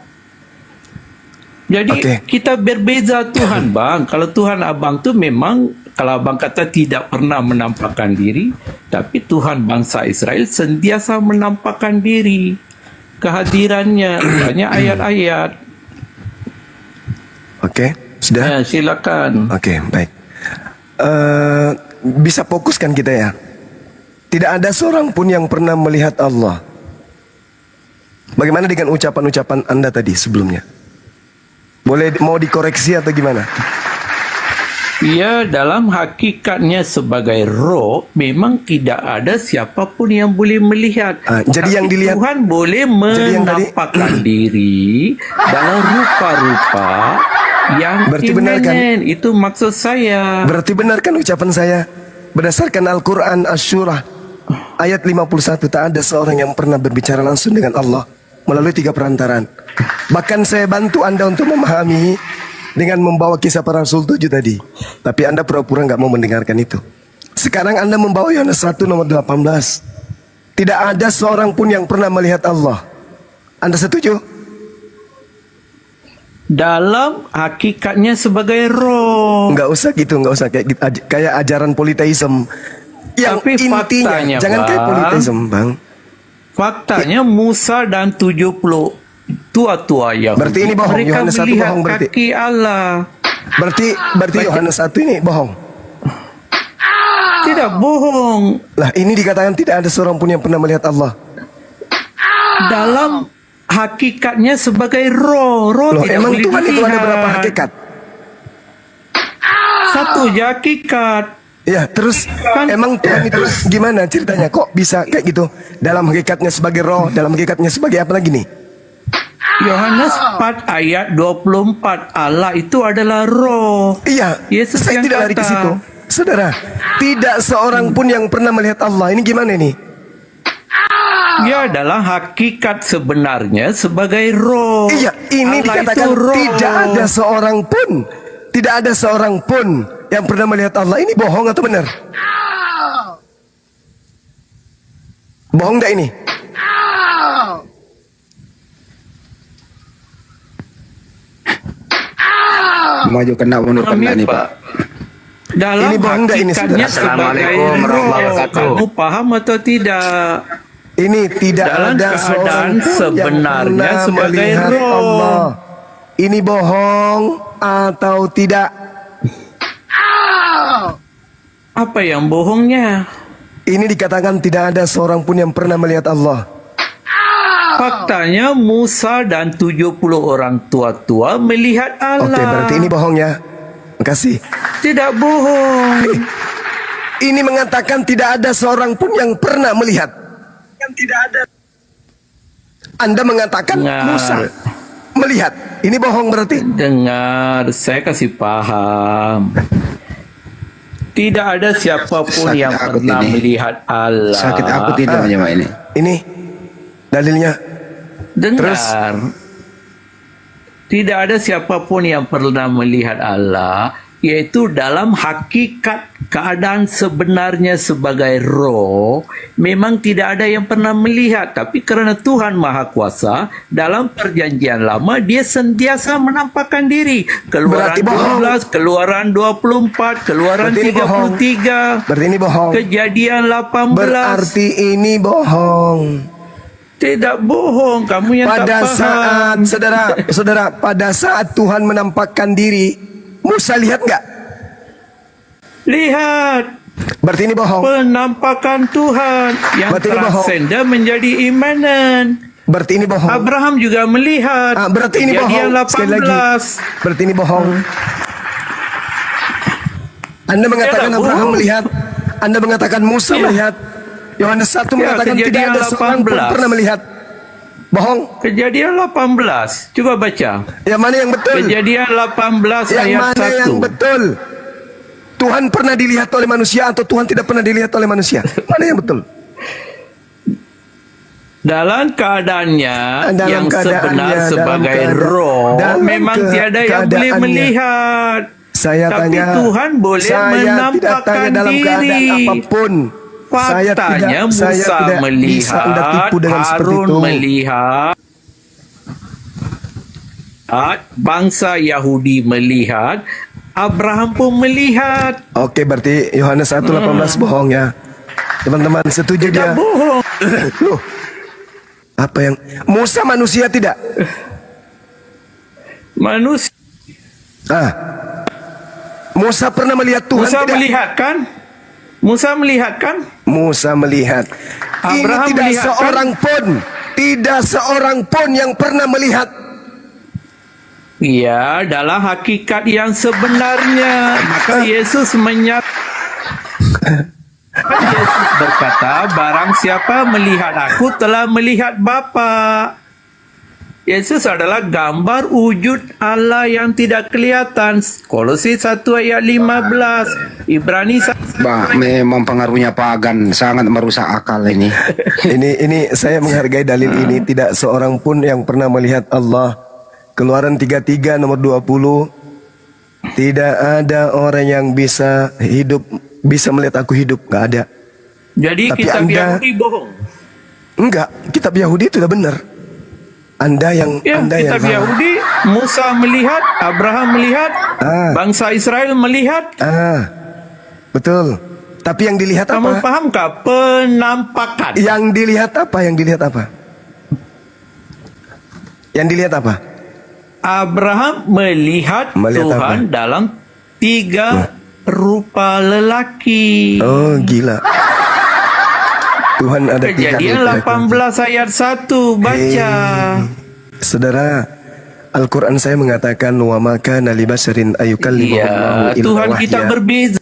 Jadi kita berbeza Tuhan, Bang. Kalau Tuhan abang tu memang, kalau abang kata tidak pernah menampakkan diri, tapi Tuhan bangsa Israel sentiasa menampakkan diri, kehadirannya. Banyak ayat-ayat.
Oke, sudah?
Ya, silakan.
Oke, baik. Bisa fokuskan kita ya. Tidak ada seorang pun yang pernah melihat Allah. Bagaimana dengan ucapan-ucapan Anda tadi sebelumnya? Boleh mau dikoreksi atau gimana?
Ya, dalam hakikatnya sebagai roh, memang tidak ada siapapun yang boleh melihat.
Jadi yang dilihat
Tuhan boleh menampakkan diri dalam rupa-rupa yang
berarti benar kan?
Itu maksud saya.
Berarti benar kan ucapan saya? Berdasarkan Al-Quran Asy-Syura ayat 51, tak ada seorang yang pernah berbicara langsung dengan Allah melalui 3 perantaraan. Bahkan saya bantu Anda untuk memahami dengan membawa kisah para rasul 7 tadi. Tapi Anda pura-pura nggak mau mendengarkan itu. Sekarang Anda membawa Yohanes 1 nomor 18. Tidak ada seorang pun yang pernah melihat Allah. Anda setuju?
Dalam hakikatnya sebagai roh.
Nggak usah gitu, nggak usah kayak ajaran politeisme. Yang
tapi
intinya,
faktanya,
jangan kayak
Bang,
politeisme, Bang.
Faktanya Musa dan 70 tua-tua Yahudi,
berarti ini bohong.
mereka
Yohanes 1
melihat
bohong berarti.
kaki Allah.
Berarti Yohanes 1 ini bohong.
Tidak bohong.
Lah ini dikatakan tidak ada seorang pun yang pernah melihat Allah.
Dalam hakikatnya sebagai roh. Roh
loh,
tidak
emang
boleh
Tuhan
dilihat.
itu ada berapa hakikat?
satu je hakikat.
Ya, terus
Kan-
emang Tuhan itu gimana ceritanya? Kok bisa kayak gitu? Dalam hakikatnya sebagai roh, dalam hakikatnya sebagai apa lagi nih?
Yohanes 4 ayat 24, Allah itu adalah roh.
Iya,
Yesus
saya
yang
tidak lari ke
kata.
situ. Saudara, tidak seorang pun yang pernah melihat Allah. Ini gimana nih?
Dia adalah hakikat sebenarnya sebagai roh.
Iya, ini
Allah
dikatakan
itu roh.
tidak ada seorang pun, tidak ada seorang pun yang pernah melihat Allah. Ini bohong atau benar? Bohong nggak ini?
Maju kena mundur kena
Amin,
nih
Pak.
Pak.
Dalam
Ini bohong nggak ini,
hakikatnya
saudara?
sebagai
Assalamualaikum
roh.
warahmatullahi wabarakatuh.
Kamu paham atau tidak?
Ini tidak
Dalam
ada
keadaan
seorang pun yang
sebenarnya
pernah
sebagai
melihat
roh.
Allah. Ini bohong atau tidak?
Apa yang bohongnya?
Ini dikatakan tidak ada seorang pun yang pernah melihat Allah.
Faktanya Musa dan 70 orang tua-tua melihat Allah.
Oke, berarti ini bohong ya. Makasih.
Tidak bohong.
Ini mengatakan tidak ada seorang pun yang pernah melihat. Yang tidak ada. Anda mengatakan
Dengar.
Musa melihat. Ini bohong berarti.
Dengar, saya kasih paham. Tidak ada siapapun
Sakit
yang
akut
pernah
ini.
melihat Allah.
Sakit aku tidak menjawab ini.
Ini dalilnya.
Dengar.
Terus?
Tidak ada siapapun yang pernah melihat Allah, yaitu dalam hakikat keadaan sebenarnya sebagai roh. Memang tidak ada yang pernah melihat, tapi karena Tuhan Maha Kuasa, dalam perjanjian lama dia sentiasa menampakkan diri. Keluaran
Berarti bohong.
12, Keluaran 24, Keluaran
Berarti ini bohong.
33,
Berarti ini bohong.
Kejadian 18.
Berarti ini bohong.
Tidak bohong, kamu yang
Pada
tak
saat
paham.
saudara, pada saat Tuhan menampakkan diri, Musa lihat nggak?
Lihat
Berarti ini bohong.
penampakan Tuhan yang
Berarti ini bohong.
transenden menjadi imanan.
Berarti ini bohong.
Abraham juga melihat.
Berarti ini
Kejadian
bohong. Sekali lagi.
18.
Berarti ini bohong. Anda mengatakan
Tidak
Abraham
bohong.
melihat. Anda mengatakan Musa
Iya.
melihat. Yohanes 1
Iya,
mengatakan tidak
Kejadian
ada seorang pun
18.
pernah melihat. Bohong.
Kejadian 18. Coba baca.
Yang mana yang betul?
Kejadian 18
Yang
ayat
mana
1.
yang betul? Tuhan pernah dilihat oleh manusia atau Tuhan tidak pernah dilihat oleh manusia? Mana yang betul?
Dalam keadaannya
Dalam
yang
keadaannya,
sebenar
dalam
sebagai
keadaan-
roh,
dalam
memang tiada yang boleh
keadaannya.
melihat.
Saya
Tapi
tanya,
Tuhan boleh
saya tidak
menampakkan
tanya dalam keadaan
diri.
apapun.
Faktanya Musa
tidak bisa Anda
melihat,
tipu dengan seperti
Harun
itu.
melihat, bangsa Yahudi melihat, Abraham pun melihat.
Oke, berarti Yohanes 1:18 bohong ya. Teman-teman setuju
Tidak
dia?
bohong.
Loh, apa yang Musa manusia tidak?
Manusia
Musa pernah melihat Tuhan
Musa
tidak?
melihat kan? Musa melihat kan?
Musa melihat.
Abraham
Ini tidak
melihat, kan?
seorang pun, tidak seorang pun yang pernah melihat.
Ya, dalam hakikat yang sebenarnya. Maka Yesus Yesus berkata, barang siapa melihat aku telah melihat Bapa. Yesus adalah gambar wujud Allah yang tidak kelihatan. Kolose 1 ayat 15. Ibrani 1.
Bah, memang pengaruhnya pagan sangat merusak akal ini.
Ini saya menghargai dalil ini. Tidak seorang pun yang pernah melihat Allah. Keluaran 33 nomor 20. Tidak ada orang yang bisa melihat aku hidup. Nggak ada.
Jadi
Tapi
kitab
Anda-
Yahudi bohong.
Enggak, kitab Yahudi itu sudah benar. Anda yang
Ya,
Anda yang
kitab
salah.
Yahudi, Musa melihat, Abraham melihat, bangsa Israel melihat.
Betul. Tapi yang dilihat
Kamu
apa?
pahamkah? Penampakan.
Yang dilihat apa? Yang dilihat apa? Yang dilihat apa?
Abraham melihat
Melihat
Tuhan dalam 3 rupa lelaki.
Oh, gila. Tuhan ada
Kejadian 18 ayat 1. Baca.
Saudara, Al-Quran saya mengatakan wa maka nalibasarin ayukallimahullahu illa
Tuhan kita
wahya.
berbeza.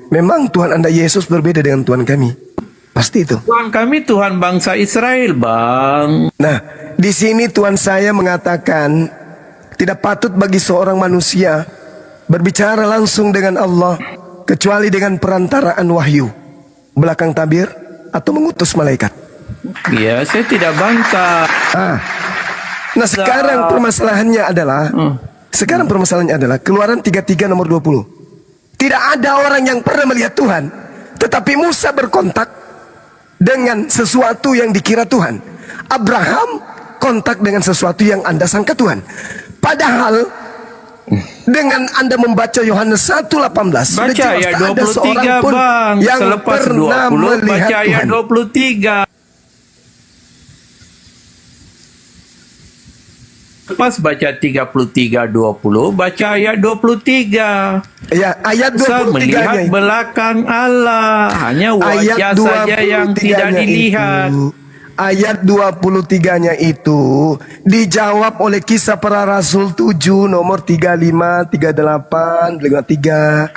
Memang Tuhan Anda Yesus berbeda dengan Tuhan kami. Pasti itu.
Tuhan kami Tuhan bangsa Israel, Bang.
Nah, di sini Tuhan saya mengatakan tidak patut bagi seorang manusia berbicara langsung dengan Allah kecuali dengan perantaraan wahyu, belakang tabir atau mengutus malaikat.
Ya, saya tidak bantah.
Nah, sekarang permasalahannya adalah Keluaran 33 nomor 20. Tidak ada orang yang pernah melihat Tuhan, tetapi Musa berkontak dengan sesuatu yang dikira Tuhan. Abraham kontak dengan sesuatu yang Anda sangka Tuhan. Padahal dengan Anda membaca Yohanes 1:18 sudah
Baca
jelas
ayat
tak ada seorang
23,
pun
Bang.
yang
Selepas
pernah
20,
melihat
baca ayat
Tuhan.
23. Lepas baca 33:20, baca ayat 23.
Ya, ayat 23-nya
melihat
itu.
belakang Allah, hanya wajah saja yang tidak dilihat.
Ayat 23-nya itu dijawab oleh Kisah Para Rasul 7 nomor 35, 38, 53.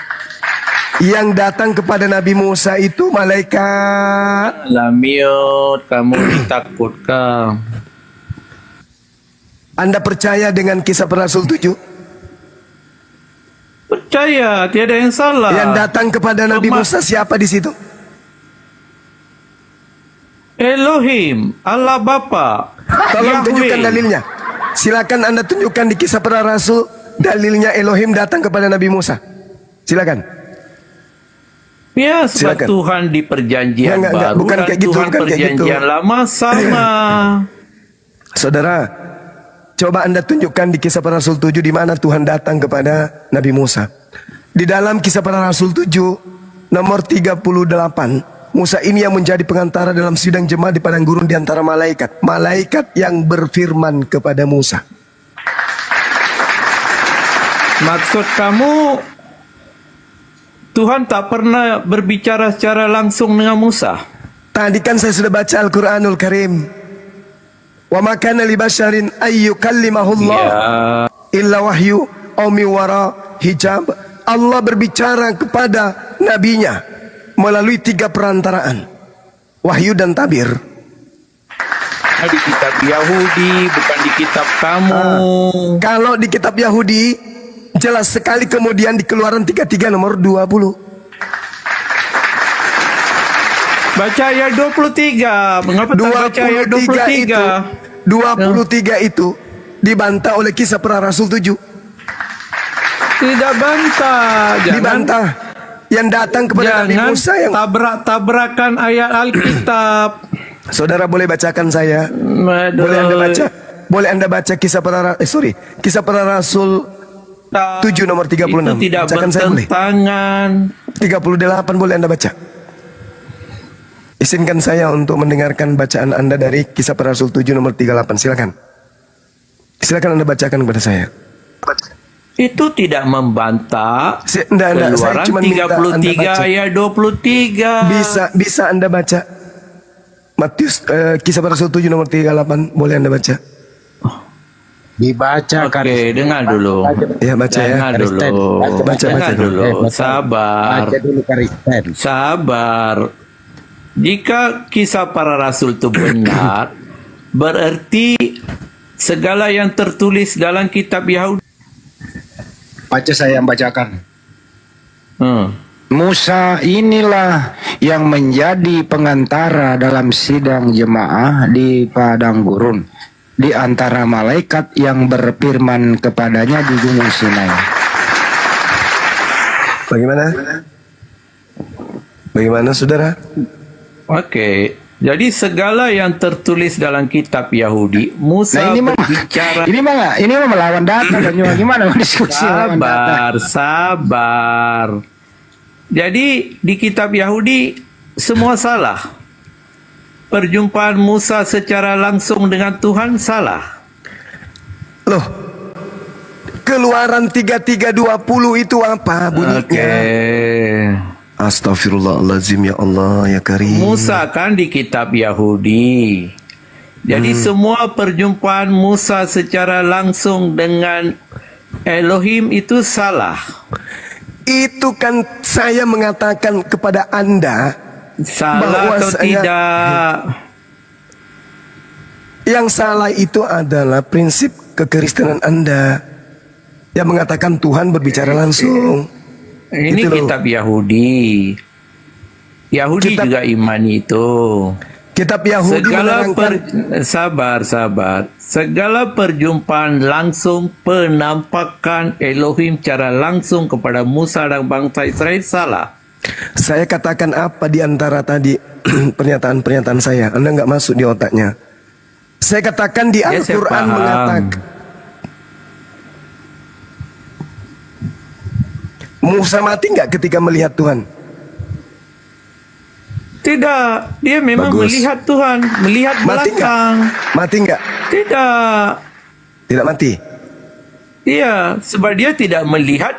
Yang datang kepada Nabi Musa itu malaikat.
Lamiot, kamu ditakutkan.
Anda percaya dengan Kisah Para Rasul 7?
Percaya, tiada yang salah.
Yang datang kepada Nabi Musa siapa di situ?
Elohim, Allah Bapa.
Tolong tunjukkan dalilnya. Silakan Anda tunjukkan di Kisah Para Rasul dalilnya Elohim datang kepada Nabi Musa. Silakan.
Ya, sebab
Silakan.
Tuhan di perjanjian
Enggak,
baru
bukan
dan
kayak gitu,
Tuhan
bukan kayak gitu.
perjanjian lama sama.
Saudara, coba Anda tunjukkan di Kisah Para Rasul 7 di mana Tuhan datang kepada Nabi Musa. Di dalam Kisah Para Rasul 7 nomor 38, Musa ini yang menjadi pengantara dalam sidang jemaat di padang gurun di antara malaikat. Malaikat yang berfirman kepada Musa.
Maksud kamu Tuhan tak pernah berbicara secara langsung dengan Musa?
Tadi kan saya sudah baca Al-Quranul Karim. Wa makana li basyarin ayyukallimahullah illa wahyu aw min wara hijab. Allah berbicara kepada nabinya melalui 3 perantaraan, wahyu dan tabir.
Di kitab Yahudi, bukan di kitab kamu.
Kalau di kitab Yahudi jelas sekali, kemudian di Keluaran 33 nomor 20.
Baca ayat 23. Mengapa tak baca ayat 23?
23 itu dibantah oleh Kisah Para Rasul 7.
Tidak bantah.
Dibantah. Yang datang kepada Nabi Musa yang
tabrak-tabrakan ayat Alkitab.
Saudara boleh bacakan saya? Boleh Anda baca? Boleh Anda baca Kisah Para Rasul 7 nomor 36.
Itu tidak
Bacakan saya boleh?
bertentangan.
38 boleh Anda baca? Izinkan saya untuk mendengarkan bacaan Anda dari Kisah Para Rasul 7 nomor 38. Silakan. Silakan Anda bacakan kepada saya.
Itu tidak membantah.
Saya
Keluaran
cuma minta Anda
33
baca.
ayat 23.
Bisa Anda baca Matius Kisah Para Rasul 7 nomor 38. Boleh Anda baca?
Dibaca.
Oke, dengar dulu.
Ya, baca ya.
Dengar dulu.
Baca
dulu. Sabar.
Baca dulu Kristen.
Sabar. Jika Kisah Para Rasul itu benar, berarti segala yang tertulis dalam kitab Yahudi.
Baca saya yang bacakan. Musa inilah yang menjadi pengantara dalam sidang jemaah di padang gurun di antara malaikat yang berfirman kepadanya di Gunung Sinai.
Bagaimana saudara?
Oke. Jadi segala yang tertulis dalam kitab Yahudi, Musa berbicara.
Ini mah melawan data dan gimana diskusi melawan data.
Sabar. Jadi di kitab Yahudi semua salah. Perjumpaan Musa secara langsung dengan Tuhan salah.
Loh, Keluaran 33:20 itu apa bunyinya?
Oke.
Astaghfirullahaladzim, ya Allah, ya Karim.
Musa kan di kitab Yahudi. Jadi semua perjumpaan Musa secara langsung dengan Elohim itu salah.
Itu kan saya mengatakan kepada Anda
Salah atau tidak?
Yang salah itu adalah prinsip kekristenan Anda yang mengatakan Tuhan berbicara langsung.
Ini
Gitu loh.
kitab Yahudi. Yahudi
Kitab-
juga iman itu.
Kitab Yahudi menerangkan
sabar. Segala perjumpaan langsung, penampakan Elohim cara langsung kepada Musa dan bangsa Israel salah.
saya katakan apa di antara tadi pernyataan-pernyataan saya. Anda nggak masuk di otaknya. Saya katakan di
Ya, saya
Al-Quran
paham.
mengatakan Musa mati nggak ketika melihat Tuhan?
Tidak, dia memang
Bagus.
melihat Tuhan, melihat
Mati nggak?
belakang.
Mati nggak?
Tidak.
Tidak mati.
Iya, sebab dia tidak melihat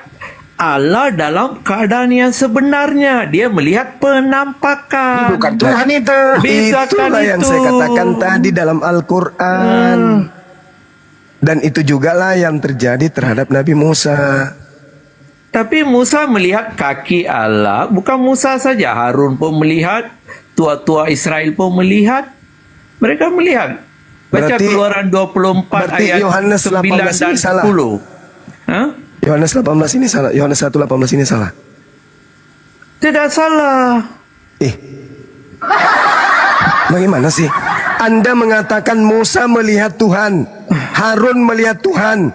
Allah dalam keadaan yang sebenarnya. Dia melihat penampakan.
Bukan Tuhan itu.
Bezakan
Itulah yang
itu.
saya katakan tadi dalam Al-Quran. Dan itu juga lah yang terjadi terhadap Nabi Musa.
Tapi Musa melihat kaki Allah. Bukan Musa saja, Harun pun melihat. Tua-tua Israel pun melihat. Mereka melihat. Baca
Berarti-
Keluaran 24
berarti
ayat
Yohanes
9
18
dan
ini salah.
10. Hah?
Yohanes 18 ini salah. Yohanes 1:18 ini salah.
Tidak salah.
Bagaimana sih? Anda mengatakan Musa melihat Tuhan, Harun melihat Tuhan,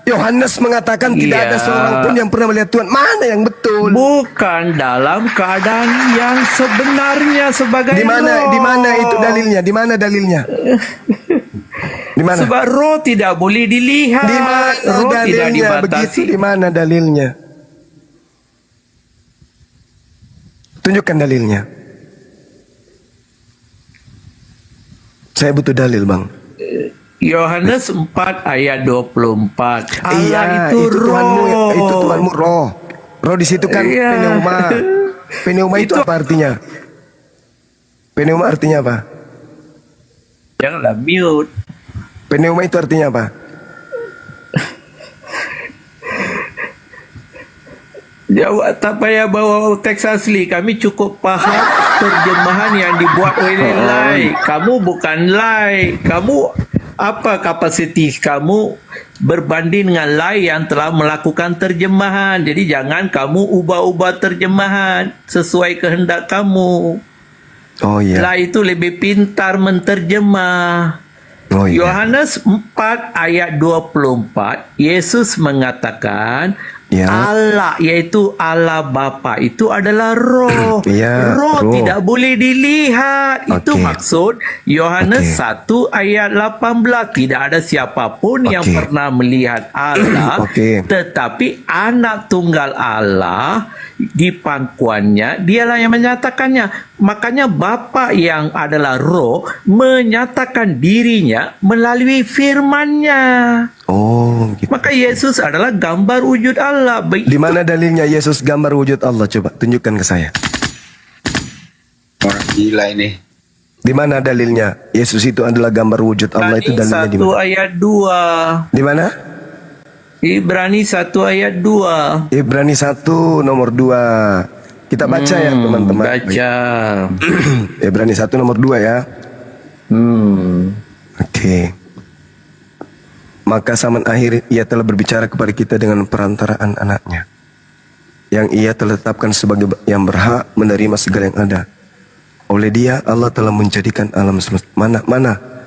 Yohanes mengatakan tidak
Iya.
ada seorang pun yang pernah melihat Tuhan. Mana yang betul?
Bukan dalam keadaan yang sebenarnya sebagai
Di mana?
roh.
Di mana itu dalilnya? Di mana dalilnya? Di mana?
Sebab roh tidak boleh dilihat.
Di mana
Roh tidak
dalilnya?
dibatasi.
Begitu di mana dalilnya? Tunjukkan dalilnya. Saya butuh dalil, Bang.
Yohanes 4 ayat 24. Allah
Iya,
itu roh.
Tuhanmu, itu Tuhanmu roh. Roh di situ kan
Iya.
pneuma. Pneuma itu apa artinya? Pneuma artinya apa?
Janganlah mute.
Pneuma itu artinya apa?
Jawab tak payah bawa teks asli. Kami cukup faham terjemahan yang dibuat oleh Lai. Kamu bukan Lai. Kamu apa kapasiti kamu berbanding dengan Lai yang telah melakukan terjemahan. Jadi jangan kamu ubah-ubah terjemahan sesuai kehendak kamu.
Oh iya.
Lai itu lebih pintar menterjemah.
Oh iya.
Yohanes 4 ayat 24, Yesus mengatakan
Ya.
Allah, yaitu Allah Bapa itu adalah roh.
Ya,
roh
roh.
tidak boleh dilihat. Itu
Oke.
maksud Yohanes 1 ayat 18. Tidak ada siapapun yang
Oke.
pernah melihat Allah,
Oke.
tetapi anak tunggal Allah di pangkuannya dialah yang menyatakannya. Makanya Bapa yang adalah roh menyatakan dirinya melalui firman-Nya.
Oh, gitu.
Maka Yesus adalah gambar wujud Allah.
Di mana dalilnya Yesus gambar wujud Allah? Coba tunjukkan ke saya.
Orang gila ini.
Di mana dalilnya Yesus itu adalah gambar wujud Allah? Itu dalilnya di
1
mana?
ayat 2.
Di mana?
Ibrani 1 ayat 2.
Ibrani 1 nomor 2. Kita baca ya teman-teman.
Baca.
Ibrani 1 nomor 2 ya. Oke. Maka zaman akhir ia telah berbicara kepada kita dengan perantaraan anaknya, yang ia telah tetapkan sebagai yang berhak menerima segala yang ada. Oleh dia Allah telah menjadikan alam semesta.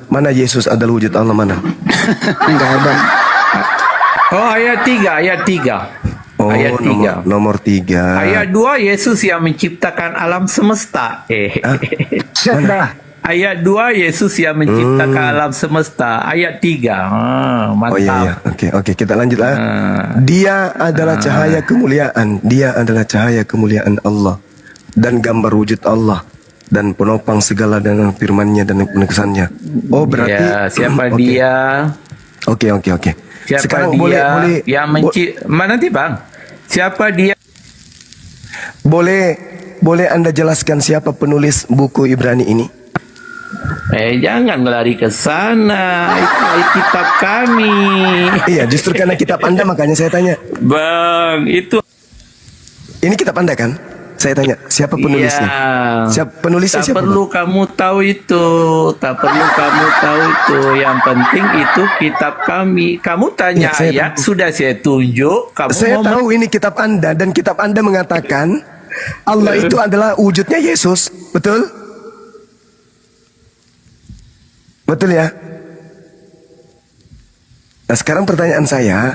Mana Yesus adalah wujud Allah, mana?
Enggak ada.
Oh, ayat 3, ayat 3.
Oh,
ayat 3.
nomor 3.
Ayat 2 Yesus yang menciptakan alam semesta.
Sudah.
Ayat 2 Yesus yang menciptakan alam semesta. Ayat 3. Mantap.
Oh iya, iya. Oke, kita lanjut lah. Dia adalah cahaya kemuliaan. Dia adalah cahaya kemuliaan Allah dan gambar wujud Allah dan penopang segala dengan firman-Nya dan penegasannya. Oh, berarti
Ya, siapa
Oke.
dia?
Oke.
Siapa
Sekarang
dia
boleh
yang nanti Bang. Siapa dia?
boleh Anda jelaskan siapa penulis buku Ibrani ini?
Jangan lari ke sana. Itu kitab kami.
Iya, justru karena kitab Anda makanya saya tanya.
Bang, itu
Ini kitab Anda kan? Saya tanya, siapa penulisnya?
Iya.
Siapa penulisnya?
Tak
Siapa?
perlu kamu tahu itu. Tak perlu kamu tahu itu. Yang penting itu kitab kami. Kamu tanya
Ya, saya
ayat,
tahu.
sudah saya tunjuk. Kamu
Saya
mau
tahu ini kitab Anda dan kitab Anda mengatakan Allah itu adalah wujudnya Yesus, betul? Betul ya? Nah sekarang pertanyaan saya,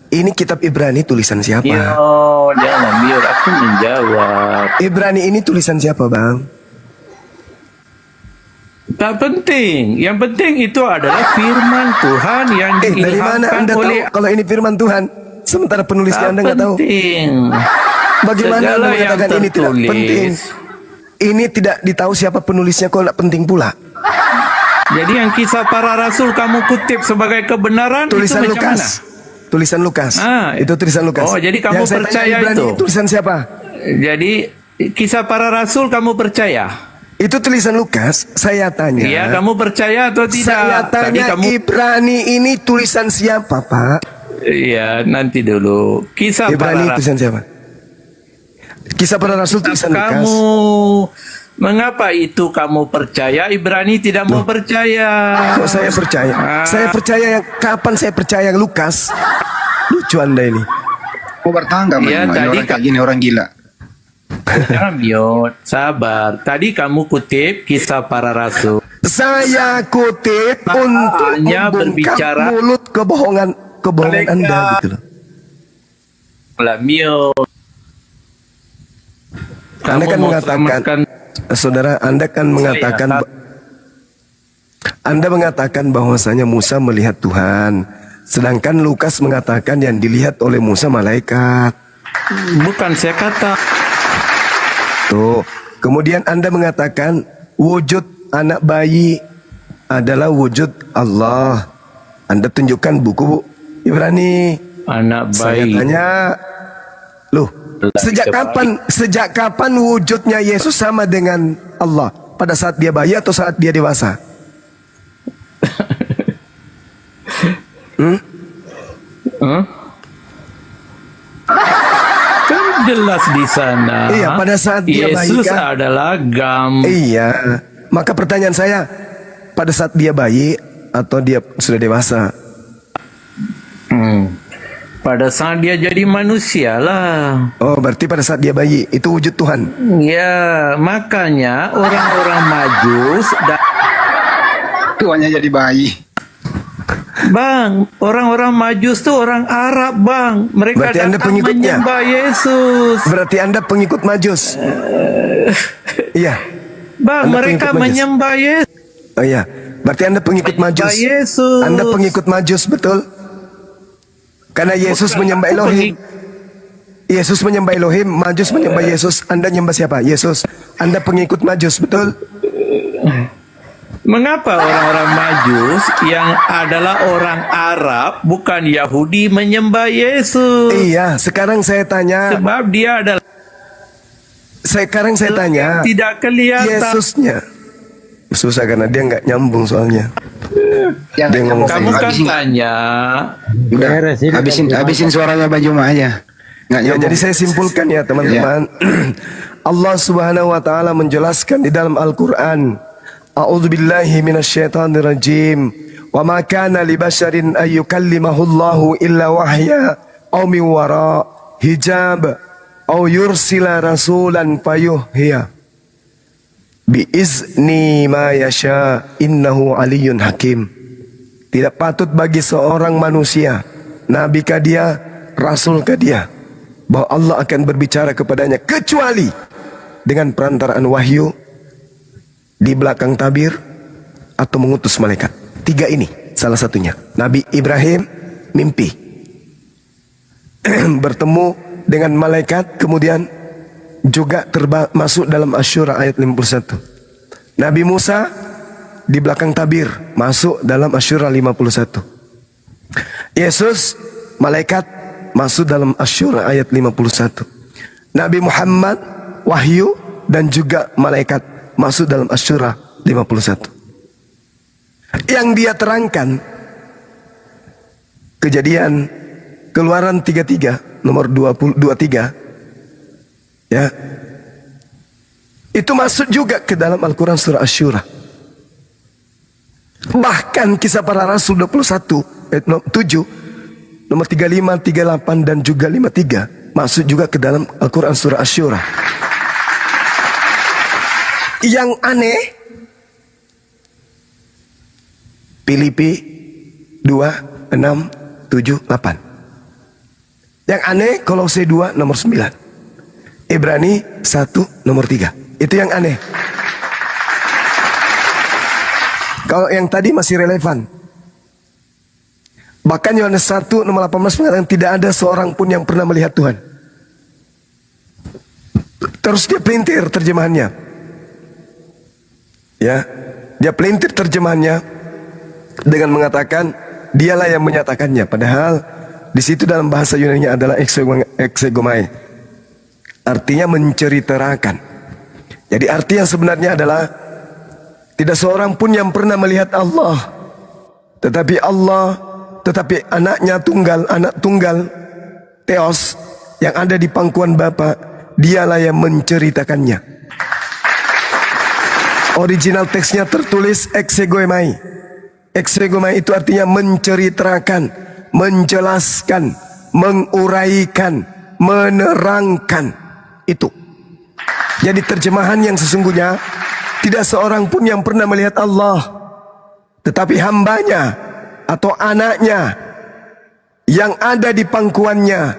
ini kitab Ibrani tulisan siapa?
Yo, jangan biar aku menjawab.
Ibrani ini tulisan siapa, Bang?
Tak penting. Yang penting itu adalah firman Tuhan yang
Dari mana
diilhamkan
Anda tahu
oleh
kalau ini firman Tuhan? Sementara penulisnya Anda nggak tahu.
penting.
Bagaimana Anda
Segala yang
mengatakan ini tidak
tertulis.
penting? Ini tidak ditahu siapa penulisnya, kok nggak penting pula?
Jadi yang kisah para rasul kamu kutip sebagai kebenaran
Tulisan
itu macam
Lukas.
mana?
Tulisan Lukas. Itu tulisan Lukas.
Oh, jadi kamu
Yang saya tanya
percaya
Ibrani
itu?
tulisan siapa?
Jadi kisah para rasul kamu percaya?
Itu tulisan Lukas. Saya tanya.
Iya, kamu percaya atau tidak?
Saya
Tadi
tanya
kamu
Ibrani ini tulisan siapa, Pak?
Iya, nanti dulu. Kisah
Ibrani
para rasul.
tulisan siapa? Kisah para rasul tulisan Lukas.
Kamu mengapa itu kamu percaya? Ibrani tidak mau percaya.
Kok saya percaya? Saya percaya yang kapan saya percaya Lukas? Lucu Anda ini.
Mau bertangga
Ya, tadi
orang kayak gini orang gila.
Yot, sabar. Tadi kamu kutip kisah para rasul.
Saya kutip untuk
hanya
membongkar
berbicara-
mulut kebohongan
Mereka-
Anda gitu loh.
Lamio.
Anda kan
mau
mengatakan, saudara, Anda kan mengatakan, Anda mengatakan bahwasanya Musa melihat Tuhan, sedangkan Lukas mengatakan yang dilihat oleh Musa malaikat.
Bukan saya kata.
Tuh, kemudian Anda mengatakan wujud anak bayi adalah wujud Allah. Anda tunjukkan buku Ibrani.
Anak
Saya
bayi.
tanya, loh, sejak kapan wujudnya Yesus sama dengan Allah? Pada saat dia bayi atau saat dia dewasa?
Kan jelas di sana.
Iya, pada saat dia bayi
Yesus
kan?
adalah
Iya. Maka pertanyaan saya, pada saat dia bayi atau dia sudah dewasa?
Pada saat dia jadi manusia lah.
Oh, berarti pada saat dia bayi itu wujud Tuhan.
Ya, makanya orang-orang Majus
Tuannya jadi bayi.
Bang, orang-orang Majus tuh orang Arab, Bang. Mereka
Berarti Anda
datang
pengikutnya?
menyembah Yesus.
Berarti Anda pengikut Majus. Iya.
Bang,
Anda
mereka
pengikut Majus.
menyembah Yesus.
Oh iya. Berarti Anda pengikut Majus.
Yesus.
Anda pengikut Majus, betul? Karena Yesus menyembah Elohim. Yesus menyembah Elohim, Majus menyembah Yesus. Anda nyembah siapa? Yesus. Anda pengikut Majus, betul?
Mengapa orang-orang Majus yang adalah orang Arab bukan Yahudi menyembah Yesus?
Iya, sekarang saya tanya.
Sebab dia adalah
Sekarang saya tanya.
tidak kelihatan.
Yesusnya. Susah karena dia nggak nyambung soalnya.
Yang
Dia ngomong
Kamu kan
habisin,
tanya.
udah, habisin suaranya Bang Juma aja. Nggak
Ya,
nyambung.
jadi saya simpulkan ya teman-teman. Allah Subhanahu wa taala menjelaskan di dalam Al-Qur'an, A'udzubillahi minasyaitonirrajim. Wa ma kana li basharin ay yukallimahullahu illa wahya aw min wara hijab aw yursila rasulan fayuhya bi izni ma yasha innahu aliyyun hakim. Tidak patut bagi seorang manusia, nabi kah dia, rasul kah dia, bahwa Allah akan berbicara kepadanya kecuali dengan perantaraan wahyu, di belakang tabir, atau mengutus malaikat. Tiga ini salah satunya. Nabi Ibrahim mimpi bertemu dengan malaikat, kemudian juga masuk dalam Asy-Syura ayat 51. Nabi Musa di belakang tabir masuk dalam Asy-Syura 51. Yesus malaikat masuk dalam Asy-Syura ayat 51. Nabi Muhammad wahyu dan juga malaikat masuk dalam Asy-Syura Yang dia terangkan Kejadian Keluaran 33 nomor 23 ya. Itu masuk juga ke dalam Al-Quran surah Asy-Syura. Bahkan Kisah Para Rasul 21 ayat 7 nomor 35, 38 dan juga 53 masuk juga ke dalam Al-Quran surah Asy-Syura. Yang aneh Filipi 2, 6, 7, 8. Yang aneh Kolose 2 nomor 9, Ibrani 1 nomor 3. Itu yang aneh. Kalau yang tadi masih relevan. Bahkan Yohanes 1 nomor 18 mengatakan tidak ada seorang pun yang pernah melihat Tuhan. Terus dia pelintir terjemahannya. Ya, dia pelintir terjemahannya dengan mengatakan dialah yang menyatakannya. Padahal di situ dalam bahasa Yunani-nya adalah exegomai. Artinya menceritakan. Jadi arti yang sebenarnya adalah tidak seorang pun yang pernah melihat Allah. Tetapi anak tunggal Theos yang ada di pangkuan Bapa, dialah yang menceritakannya. Original teksnya tertulis exegomai. Exegomai itu artinya menceritakan, menjelaskan, menguraikan, menerangkan. Itu. Jadi terjemahan yang sesungguhnya, tidak seorang pun yang pernah melihat Allah, tetapi hambanya atau anaknya yang ada di pangkuannya,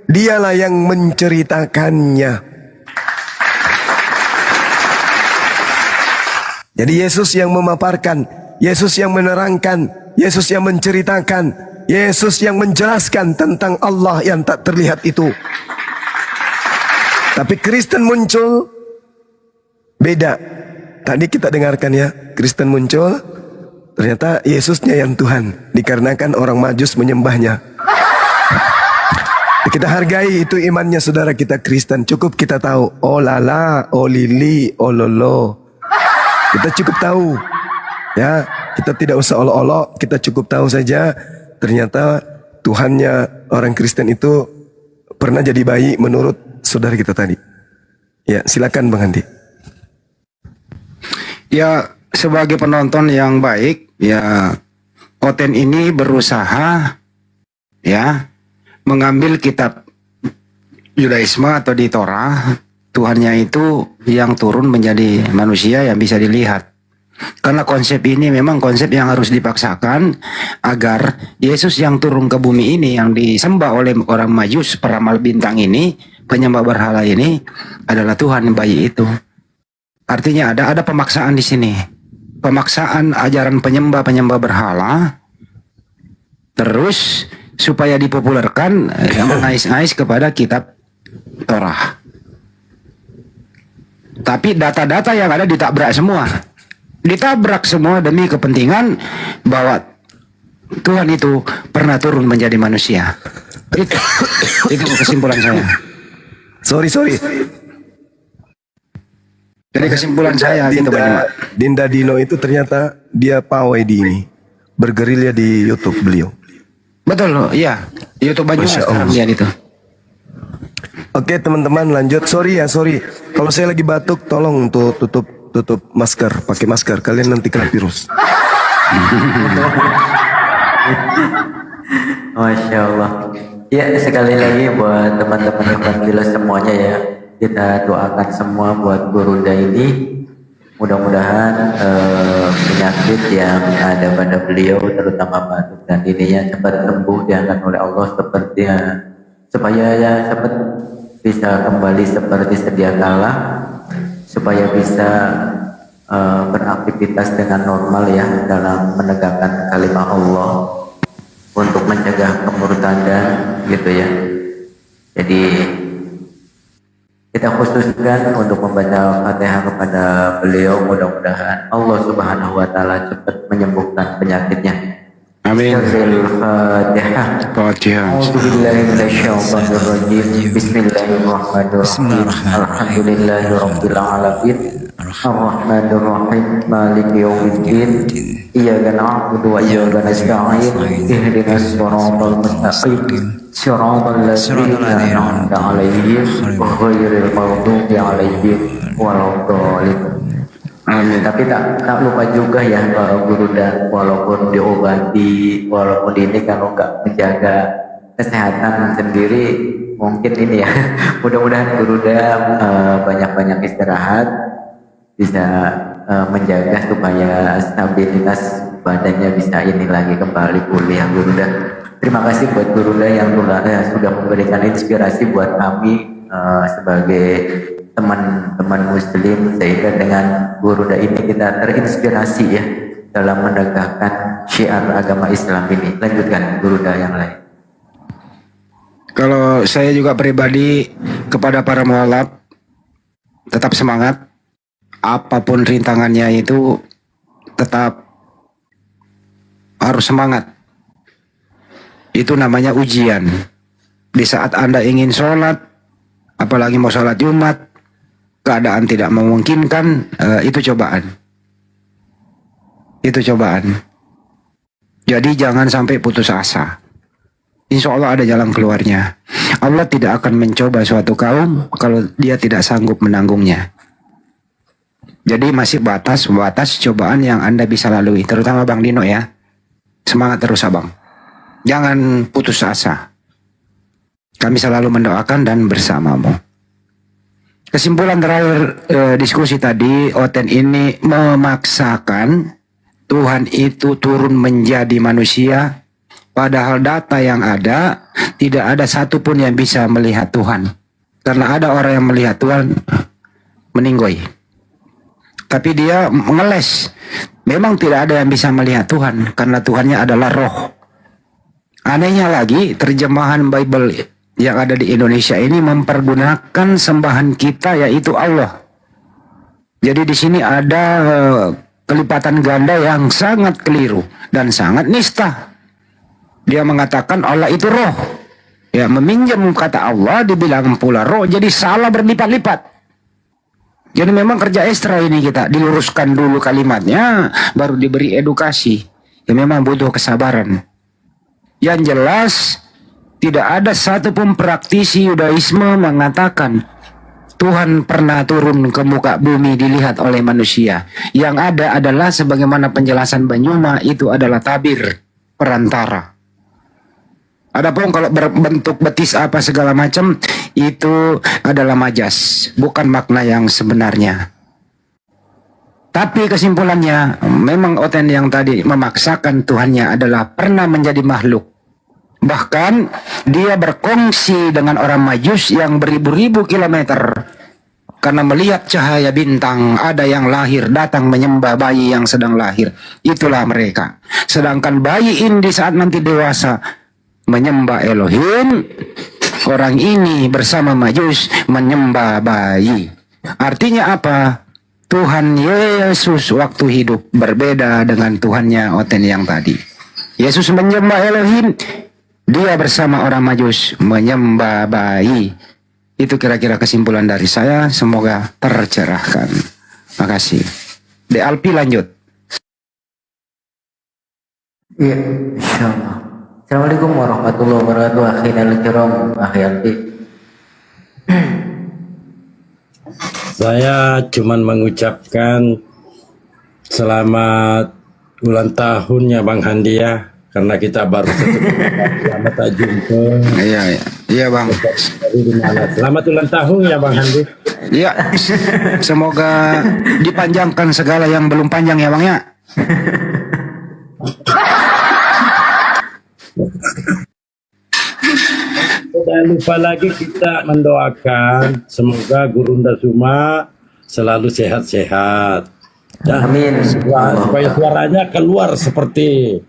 dialah yang menceritakannya. Jadi Yesus yang memaparkan, Yesus yang menerangkan, Yesus yang menceritakan, Yesus yang menjelaskan tentang Allah yang tak terlihat itu. Tapi Kristen muncul beda. Tadi kita dengarkan ya, Kristen muncul, ternyata Yesusnya yang Tuhan, dikarenakan orang Majus menyembahnya. Kita hargai itu imannya saudara kita Kristen. Cukup kita tahu, oh lala, oh lili, oh lolo. Kita cukup tahu. Ya, kita tidak usah olok-olok, kita cukup tahu saja ternyata Tuhannya orang Kristen itu pernah jadi bayi menurut saudara kita tadi. Ya, silakan Bang Andi.
Ya, sebagai penonton yang baik, ya Koten ini berusaha ya mengambil kitab Yudaisme atau di Torah, Tuhannya itu yang turun menjadi manusia yang bisa dilihat. Karena konsep ini memang konsep yang harus dipaksakan agar Yesus yang turun ke bumi ini, yang disembah oleh orang Majus, peramal bintang ini, penyembah berhala ini adalah Tuhan bayi itu. Artinya ada pemaksaan di sini. Pemaksaan ajaran penyembah berhala terus supaya dipopulerkan mengais-ais kepada kitab Torah. Tapi data-data yang ada ditabrak semua. Ditabrak semua demi kepentingan bahwa Tuhan itu pernah turun menjadi manusia. Itu kesimpulan saya.
Sorry.
Jadi kesimpulan saya gitu Pak.
Dinda Dino itu ternyata dia pawai di ini, bergerilya di YouTube beliau.
Betul loh, iya. YouTube Banyumas sekarang dia itu.
Oke teman-teman lanjut. Sorry. Kalau saya lagi batuk, tolong untuk tutup masker, pakai masker. Kalian nanti kena virus.
Masya Allah. Ya, sekali lagi buat teman-teman Evangelis semuanya ya, kita doakan semua buat Guru ini. Mudah-mudahan penyakit yang ada pada beliau, terutama batuk dan ininya cepat sembuh, diangkat oleh Allah supaya ya cepat bisa kembali seperti sedia kala, supaya bisa beraktivitas dengan normal ya dalam menegakkan kalimat Allah untuk mencegah kemurtadan gitu ya. Jadi kita khususkan untuk membaca Fatihah kepada beliau, mudah-mudahan Allah Subhanahu wa taala cepat menyembuhkan penyakitnya. Amin. Al-Fatihah. Bismillahirrahmanirrahim. Alhamdulillahirabbil alamin. Ar-Rahmanir Rahim Maliki Yaumiddin Iyyaka na'budu wa iyyaka nasta'in Ihdinas siratal mustaqim Siratal ladzina an'amta 'alaihim ghairil maghdubi 'alaihim waladdallin. Amin. Tapi tak lupa juga ya Guru dan walaupun diobati, walaupun ini kalau nggak menjaga kesehatan sendiri mungkin ini ya. Mudah-mudahan Guru dan banyak-banyak istirahat, bisa menjaga supaya stabilitas badannya bisa ini lagi kembali pulih ya Guru dan. Terima kasih buat Guru dan yang sudah memberikan inspirasi buat kami sebagai teman-teman muslim, sehingga dengan Guru dan ini kita terinspirasi ya dalam menegakkan syiar agama Islam ini. Lanjutkan Guru dan yang lain.
Kalau saya juga pribadi kepada para mualaf, tetap semangat, apapun rintangannya itu tetap harus semangat. Itu namanya ujian. Di saat Anda ingin sholat, apalagi mau sholat Jumat, keadaan tidak memungkinkan, itu cobaan. Itu cobaan. Jadi jangan sampai putus asa. Insya Allah ada jalan keluarnya. Allah tidak akan mencoba suatu kaum kalau dia tidak sanggup menanggungnya. Jadi masih batas cobaan yang Anda bisa lalui. Terutama Bang Dino ya. Semangat terus Abang. Jangan putus asa. Kami selalu mendoakan dan bersamamu. Kesimpulan terakhir diskusi tadi, Oten ini memaksakan Tuhan itu turun menjadi manusia. Padahal data yang ada, tidak ada satupun yang bisa melihat Tuhan. Karena ada orang yang melihat Tuhan meninggoy. Tapi dia mengeles. Memang tidak ada yang bisa melihat Tuhan. Karena Tuhannya adalah roh. Anehnya lagi, terjemahan Bible yang ada di Indonesia ini mempergunakan sembahan kita, yaitu Allah. Jadi di sini ada kelipatan ganda yang sangat keliru dan sangat nista. Dia mengatakan Allah itu roh. Ya, meminjam kata Allah dibilang pula roh, jadi salah berlipat-lipat. Jadi memang kerja ekstra ini kita, diluruskan dulu kalimatnya, baru diberi edukasi. Ya memang butuh kesabaran. Yang jelas, tidak ada satupun praktisi Yudaisme mengatakan Tuhan pernah turun ke muka bumi dilihat oleh manusia. Yang ada adalah sebagaimana penjelasan Banyuma, itu adalah tabir, perantara. Adapun kalau berbentuk betis apa segala macam, itu adalah majas, bukan makna yang sebenarnya. Tapi kesimpulannya, memang Oten yang tadi memaksakan Tuhannya adalah pernah menjadi makhluk. Bahkan dia berkongsi dengan orang Majus yang beribu-ribu kilometer. Karena melihat cahaya bintang, ada yang lahir datang menyembah bayi yang sedang lahir. Itulah mereka. Sedangkan bayi ini di saat nanti dewasa menyembah Elohim, orang ini bersama Majus menyembah bayi. Artinya apa? Tuhan Yesus waktu hidup berbeda dengan Tuhannya Oten yang tadi. Yesus menyembah Elohim, dia bersama orang Majus menyembah bayi. Itu kira-kira kesimpulan dari saya. Semoga tercerahkan. Makasih. De Alpi lanjut.
Iya, insyaallah. Assalamualaikum warahmatullahi wabarakatuh. Akhirul kiram, akhi Alpi.
Saya cuman mengucapkan selamat ulang tahunnya Bang Handi ya, karena kita baru selamat tak jumpa.
Iya Bang.
Selamat ulang tahun ya Bang Handi.
Iya. Semoga dipanjangkan segala yang belum panjang ya Bang ya.
Jangan lupa lagi kita mendoakan semoga Gurunda Suma selalu sehat-sehat.
Amin.
Supaya suaranya keluar seperti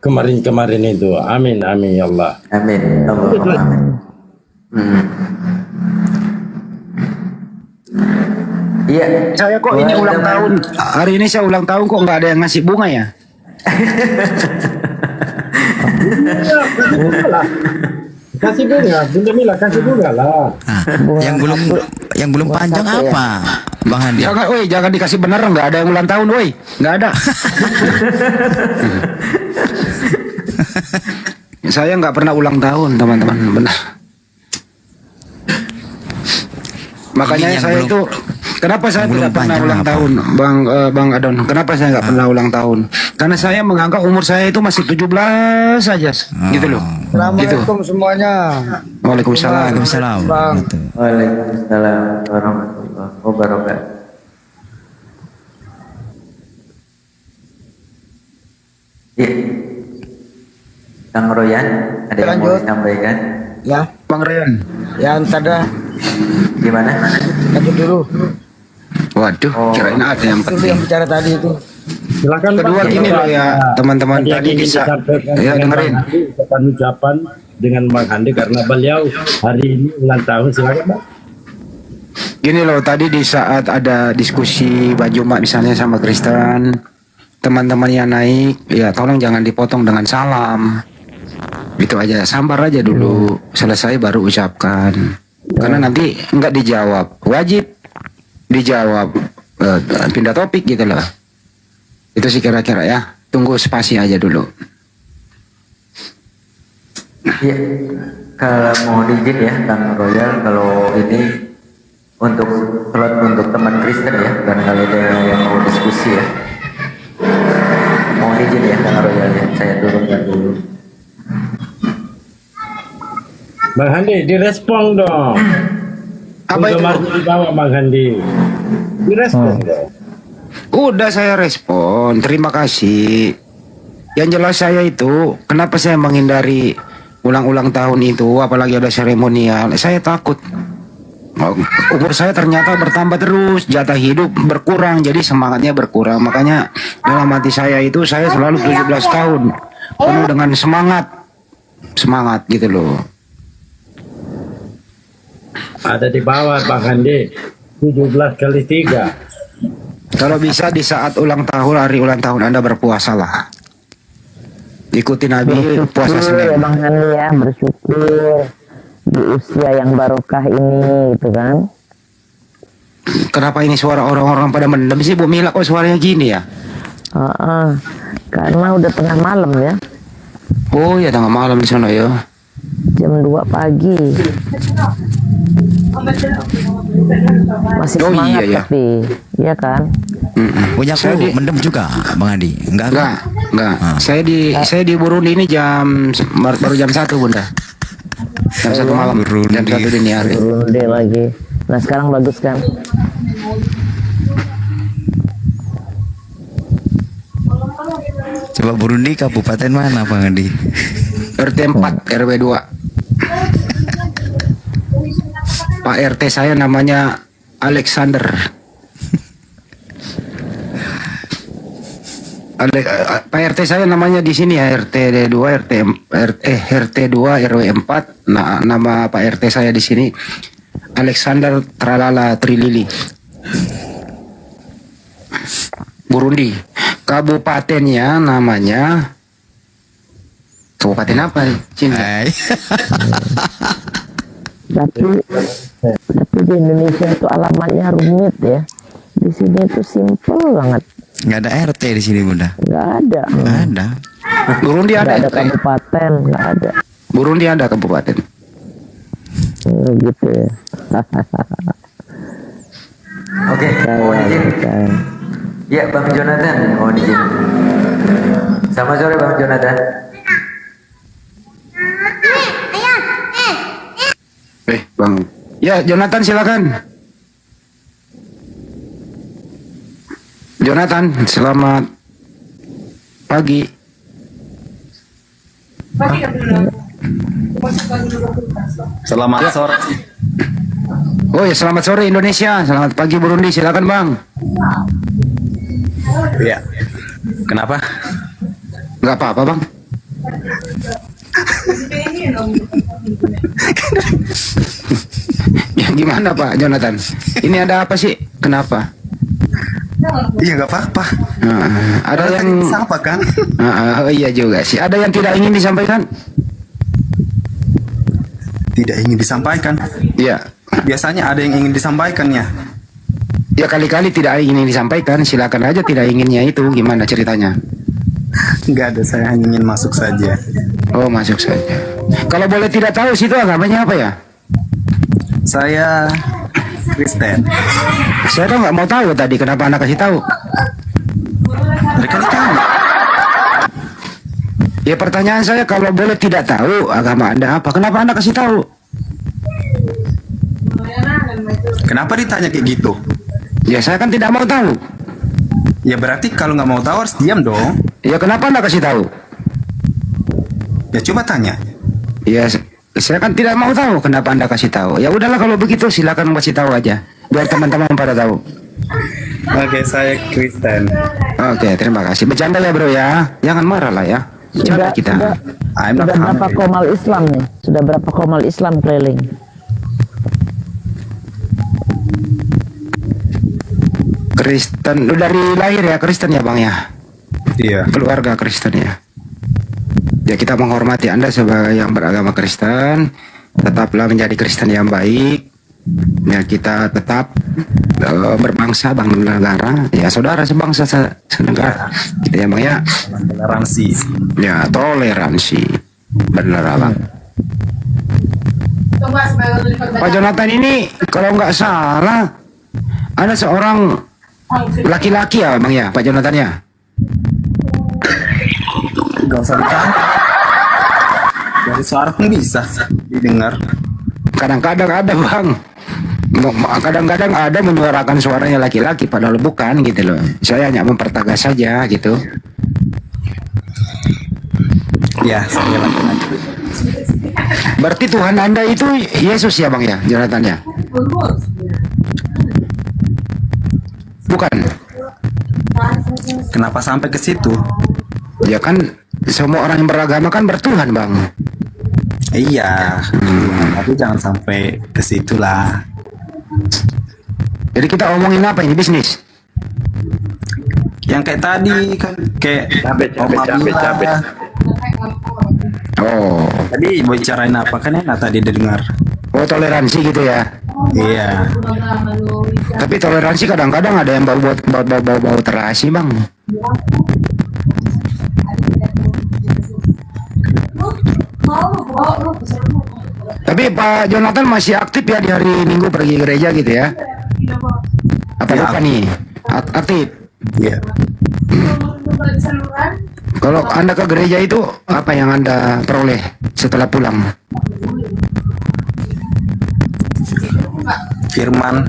kemarin-kemarin itu. Amin, amin ya Allah.
Amin. Iya.
Saya kok ini ulang tahun. Hari ini saya ulang tahun kok nggak ada yang ngasih bunga ya?
Kasih bunga, Bunda Mila kasih bunga lah.
Yang belum panjang apa? Bang Handi.
Jangan dikasih bener, nggak ada yang ulang tahun, woi, nggak ada. Saya nggak pernah ulang tahun, teman-teman, benar. Makanya
Ini yang
saya
belum-
itu, kenapa saya
belum
tidak pernah
panjang
ulang
apa?
tahun, Bang Adon? Kenapa saya nggak pernah ulang tahun? Karena saya menganggap umur saya itu masih 17 saja, gitu loh.
Assalamualaikum semuanya.
Waalaikumsalam.
Waalaikumsalam.
Bang.
Gitu.
Waalaikumsalam warahmatullahi wabarakatuh. Iya. Kang Royan, ada yang mau
Lanjut.
disampaikan?
Ya,
Bang Rian.
yang tada
Gimana?
lanjut dulu.
Waduh,
Oh.
kirain ada yang
Dulu yang
penting.
bicara tadi itu.
Silakan
Kedua
Bang.
gini loh ya, teman-teman
Tadi yang
tadi
ingin
bisa
disampaikan
ya
dengan
dengerin.
Bang Handi, ucapan dengan Bang Handi karena beliau hari ini ulang tahun. Silakan Bang.
Gini loh, tadi di saat ada diskusi Pak Juma misalnya sama Kristen, teman-teman yang naik, ya tolong jangan dipotong dengan salam. Itu aja, sambar aja dulu, selesai baru ucapkan. Karena nanti nggak dijawab, wajib dijawab, pindah topik gitu loh. Itu sih kira-kira ya, tunggu spasi aja dulu.
Iya. Kalau mau izin ya, Kang Royal, kalau ini untuk slot untuk teman Kristen ya, barangkali ada yang mau diskusi ya. Mau izin ya, Kang Royal ya, saya turunkan dulu.
Bang Handi, direspon dong.
Apa itu?
Penggemarnya di bawah Bang Handi. Direspon dong.
Udah saya respon, terima kasih. Yang jelas saya itu, kenapa saya menghindari ulang-ulang tahun itu, apalagi ada seremonial, saya takut. Umur saya ternyata bertambah terus, jatah hidup berkurang, jadi semangatnya berkurang. Makanya dalam hati saya itu, saya selalu 17 tahun, penuh dengan semangat gitu loh.
Ada di bawah Bang Handi. 17 kali 3.
Kalau bisa di saat ulang tahun, hari ulang tahun Anda berpuasalah. Ikuti Nabi puasa
ya
Senin.
Bang Handi ya, bersyukur di usia yang barokah ini gitu kan.
Kenapa ini suara orang-orang pada mendem sih Bu Mila, kok suaranya gini ya?
Karena udah tengah malam ya,
Oh ya tengah malam di sana ya.
jam 2 pagi. Masih
Oh,
semangat
iya, ya.
tapi, iya kan?
Punya
Saya
aku
di-
mendem juga, Bang Andi. Enggak kan?
Enggak. Saya di Burundi ini baru jam 1 Bunda. Jam 1 malam. Jam 1 dini hari.
Burundi lagi. Nah sekarang bagus kan?
Coba Burundi kabupaten mana, Bang Andi?
RT 4 RW 2. Pak RT saya namanya Alexander. Pak RT saya namanya di sini ya, RT 2 RT 2 RW 4. Nah, nama Pak RT saya di sini Alexander Tralala Trilili. Burundi. Kabupatennya namanya Kabupaten apa? Cinta.
Tapi di Indonesia itu alamatnya rumit ya. Di sini itu simple banget.
Nggak ada RT di sini, Bunda.
Nggak ada.
Nggak ada.
Burundi
Nggak
ada
ada
RT.
kabupaten, nggak ada.
Burundi ada kabupaten.
Gitu ya.
Oke, mohon izin. Ya, Bang Jonathan, mohon izin. Selamat sore Bang Jonathan.
Bang. Ya, Jonathan silakan. Jonathan, selamat pagi.
Selamat sore.
Oh ya, selamat sore Indonesia. Selamat pagi Burundi. Silakan, Bang.
Ya. Kenapa?
Nggak apa-apa, Bang. Ya gimana Pak Jonathan? Ini ada apa sih? Kenapa?
Iya nggak apa-apa.
Ada yang
sama kan?
Oh iya juga sih. Ada yang tidak ingin disampaikan?
Tidak ingin disampaikan.
Iya.
Biasanya ada yang ingin disampaikannya.
Ya kali-kali tidak ingin disampaikan, silakan aja tidak inginnya itu gimana ceritanya?
Enggak ada, saya hanya ingin masuk saja.
Oh, masuk saja. Kalau boleh tidak tahu situ agamanya apa ya?
Saya Kristen.
Saya tuh nggak mau tahu tadi, kenapa Anda kasih tahu?
Mereka ditanya.
Ya pertanyaan saya, kalau boleh tidak tahu agama Anda apa, kenapa Anda kasih tahu?
Kenapa ditanya kayak gitu?
Ya saya kan tidak mau tahu.
Ya berarti kalau nggak mau tahu harus diam dong.
Ya kenapa Anda kasih tahu?
Ya coba tanya.
Ya saya kan tidak mau tahu, kenapa Anda kasih tahu? Ya udahlah kalau begitu, silakan kasih tahu aja, biar teman-teman pada tahu.
Oke, saya Kristen.
Oke, terima kasih. Bercanda ya bro ya, jangan marah lah ya. Bercanda kita.
I'm not
Sudah berapa
hungry.
komal Islam nih? Sudah berapa komal Islam keliling?
Kristen, lu dari lahir ya Kristen ya bang ya?
Iya.
Keluarga Kristen ya. Ya kita menghormati Anda sebagai yang beragama Kristen. Tetaplah menjadi Kristen yang baik. Ya kita tetap berbangsa, bernegara. Ya saudara sebangsa senegara. Kita ya bang ya.
Toleransi.
Ya toleransi. Benar bang. Pak Jonathan ini kalau nggak salah ada seorang laki-laki ya bang ya, Pak Jonathan ya.
Gak usah ditanya. Dari suara pun bisa didengar.
Kadang-kadang ada bang, kadang-kadang ada menyuarakan suaranya laki-laki padahal bukan gitu loh. Saya hanya mempertegas saja gitu.
Ya, saya laki-laki.
Berarti Tuhan Anda itu Yesus ya bang ya, Jonathan ya? Bukan.
Kenapa sampai ke situ?
Ya kan semua orang yang beragama kan bertuhan bang.
Iya, tapi jangan sampai ke situ lah.
Jadi kita omongin apa ini, bisnis?
Yang kayak tadi kan kayak
Capek.
Oh.
Tadi mau bicarain apa kan enak tadi didengar.
Oh toleransi gitu ya?
Iya.
Tapi toleransi kadang-kadang ada yang bau terasi bang. Tapi Pak Jonathan masih aktif ya di hari Minggu pergi gereja gitu ya? Apa
Ya,
lupa nih? Aktif.
Iya.
Kalau Anda ke gereja itu apa yang Anda peroleh setelah pulang?
Firman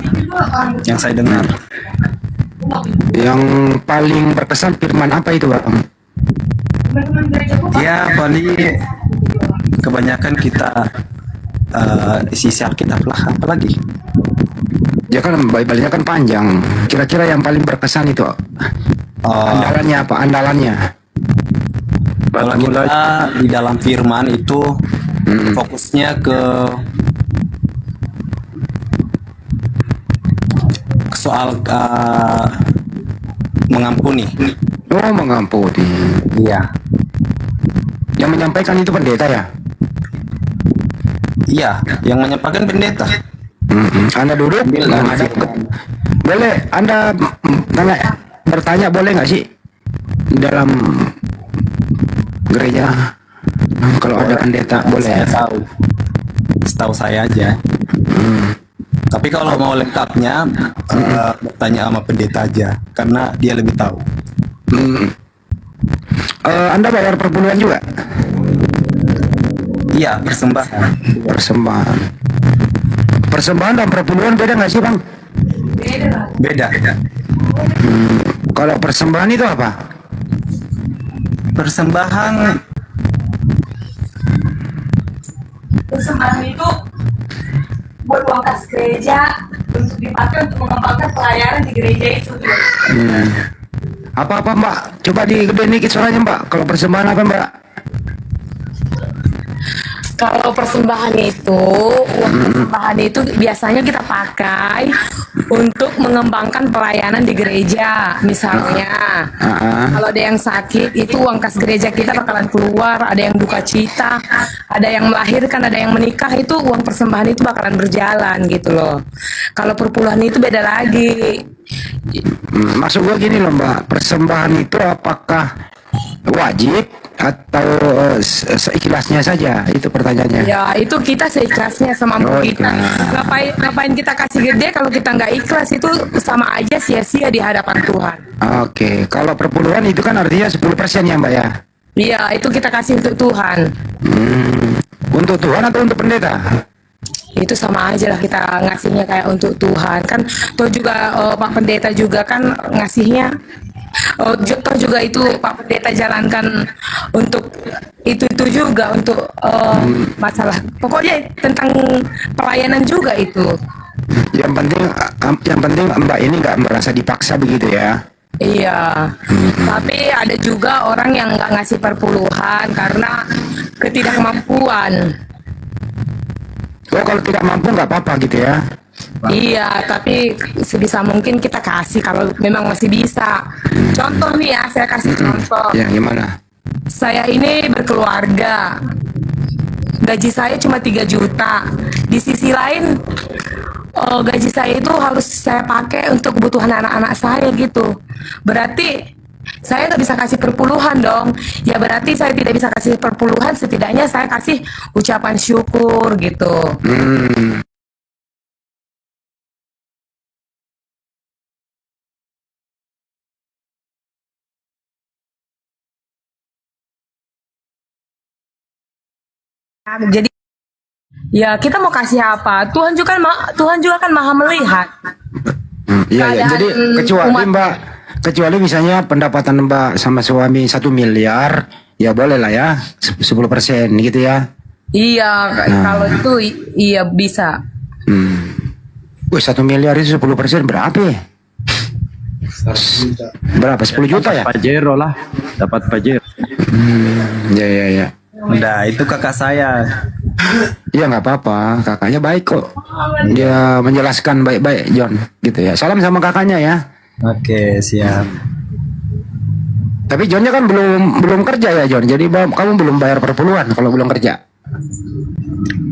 yang saya dengar.
Yang paling berkesan firman apa itu bang?
Ya paling kebanyakan kita isi Alkitab lah, apalagi.
Ya kan Bible-nya kan panjang. Kira-kira yang paling berkesan itu andalannya apa? Andalannya?
Kalau kita di dalam firman itu fokusnya ke soal mengampuni.
Oh mengampuni.
Iya.
Yang menyampaikan itu pendeta ya?
Iya, yang menyampaikan pendeta.
Anda duduk, boleh Anda bertanya boleh nggak sih dalam gereja kalau ada pendeta boleh?
Saya tahu, setahu saya aja. Tapi kalau mau lengkapnya bertanya sama pendeta aja, karena dia lebih tahu.
Anda bayar perpuluhan juga?
Iya, persembahan.
Persembahan dan perpuluhan beda nggak sih bang?
Beda.
Kalau persembahan itu apa?
Persembahan
itu buat uang kas gereja untuk dipakai untuk mengembangkan pelayanan di gereja itu.
Apa mbak? Coba digedein dikit suaranya mbak. Kalau persembahan apa mbak?
Kalau persembahan itu, uang persembahan itu biasanya kita pakai untuk mengembangkan pelayanan di gereja. Misalnya, kalau ada yang sakit, itu uang kas gereja kita bakalan keluar. Ada yang duka cita, ada yang melahirkan, ada yang menikah, itu uang persembahan itu bakalan berjalan gitu loh. Kalau perpuluhan itu beda lagi.
Maksud gue gini loh Mbak, persembahan itu apakah wajib atau seikhlasnya saja? Itu pertanyaannya.
Ya itu kita seikhlasnya semampu kita. Ngapain kita kasih gede kalau kita nggak ikhlas, itu sama aja sia-sia di hadapan Tuhan.
Oke, kalau perpuluhan itu kan artinya 10% ya Mbak ya?
Iya, itu kita kasih untuk Tuhan.
Untuk Tuhan atau untuk pendeta?
Itu sama aja lah, kita ngasihnya kayak untuk Tuhan kan. Toh juga Pak Pendeta juga kan ngasihnya, toh juga itu Pak Pendeta jalankan untuk itu juga untuk masalah pokoknya tentang pelayanan juga itu.
Yang penting Mbak ini nggak merasa dipaksa begitu ya?
Iya, tapi ada juga orang yang nggak ngasih perpuluhan karena ketidakmampuan.
Oh, kalau tidak mampu nggak apa-apa gitu ya?
Iya, tapi sebisa mungkin kita kasih kalau memang masih bisa. Contoh nih ya, saya kasih contoh.
Ya, gimana?
Saya ini berkeluarga. Gaji saya cuma 3 juta. Di sisi lain, gaji saya itu harus saya pakai untuk kebutuhan anak-anak saya gitu. Berarti saya nggak bisa kasih perpuluhan dong. Ya berarti saya tidak bisa kasih perpuluhan, setidaknya saya kasih ucapan syukur gitu. Jadi ya kita mau kasih apa? Tuhan juga kan maha melihat.
Iya, ya. Jadi kecuali misalnya pendapatan Mbak sama suami 1 miliar, ya boleh lah ya 10% gitu ya.
Iya, kalau itu iya bisa.
Wih, 1 miliar itu 10% berapa ya? Berapa? 10 juta ya?
Pajero lah, dapat pajero.
Ya.
Udah, itu kakak saya.
Iya nggak apa-apa, kakaknya baik kok. Dia menjelaskan baik-baik John, gitu ya. Salam sama kakaknya ya.
Oke, siap.
Tapi Johnnya kan belum kerja ya John, jadi kamu belum bayar perpuluhan kalau belum kerja.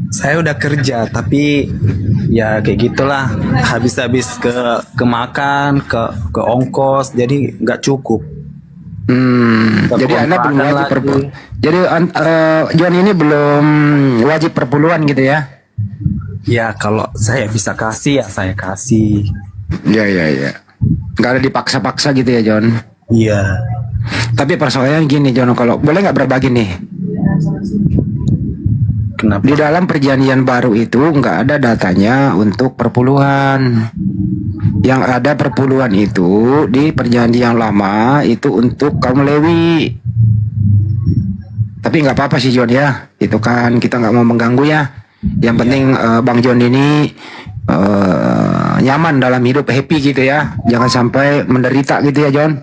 Saya udah kerja, tapi ya kayak gitulah. Habis-habis ke makan, ke ongkos, jadi nggak cukup.
Jadi Anda belum wajib perpuluhan. Jadi John ini belum wajib perpuluhan gitu ya?
Ya kalau saya bisa kasih ya saya kasih.
Ya. Nggak ada dipaksa-paksa gitu ya John?
Iya.
Tapi persoalannya gini John, kalau boleh nggak berbagi nih?
Kenapa?
Di dalam perjanjian baru itu nggak ada datanya untuk perpuluhan. Yang ada perpuluhan itu di perjanjian lama itu untuk kaum Lewi. Tapi nggak apa-apa sih John ya. Itu kan kita nggak mau mengganggu ya. Yang penting Bang John ini nyaman dalam hidup, happy gitu ya. Jangan sampai menderita gitu ya John.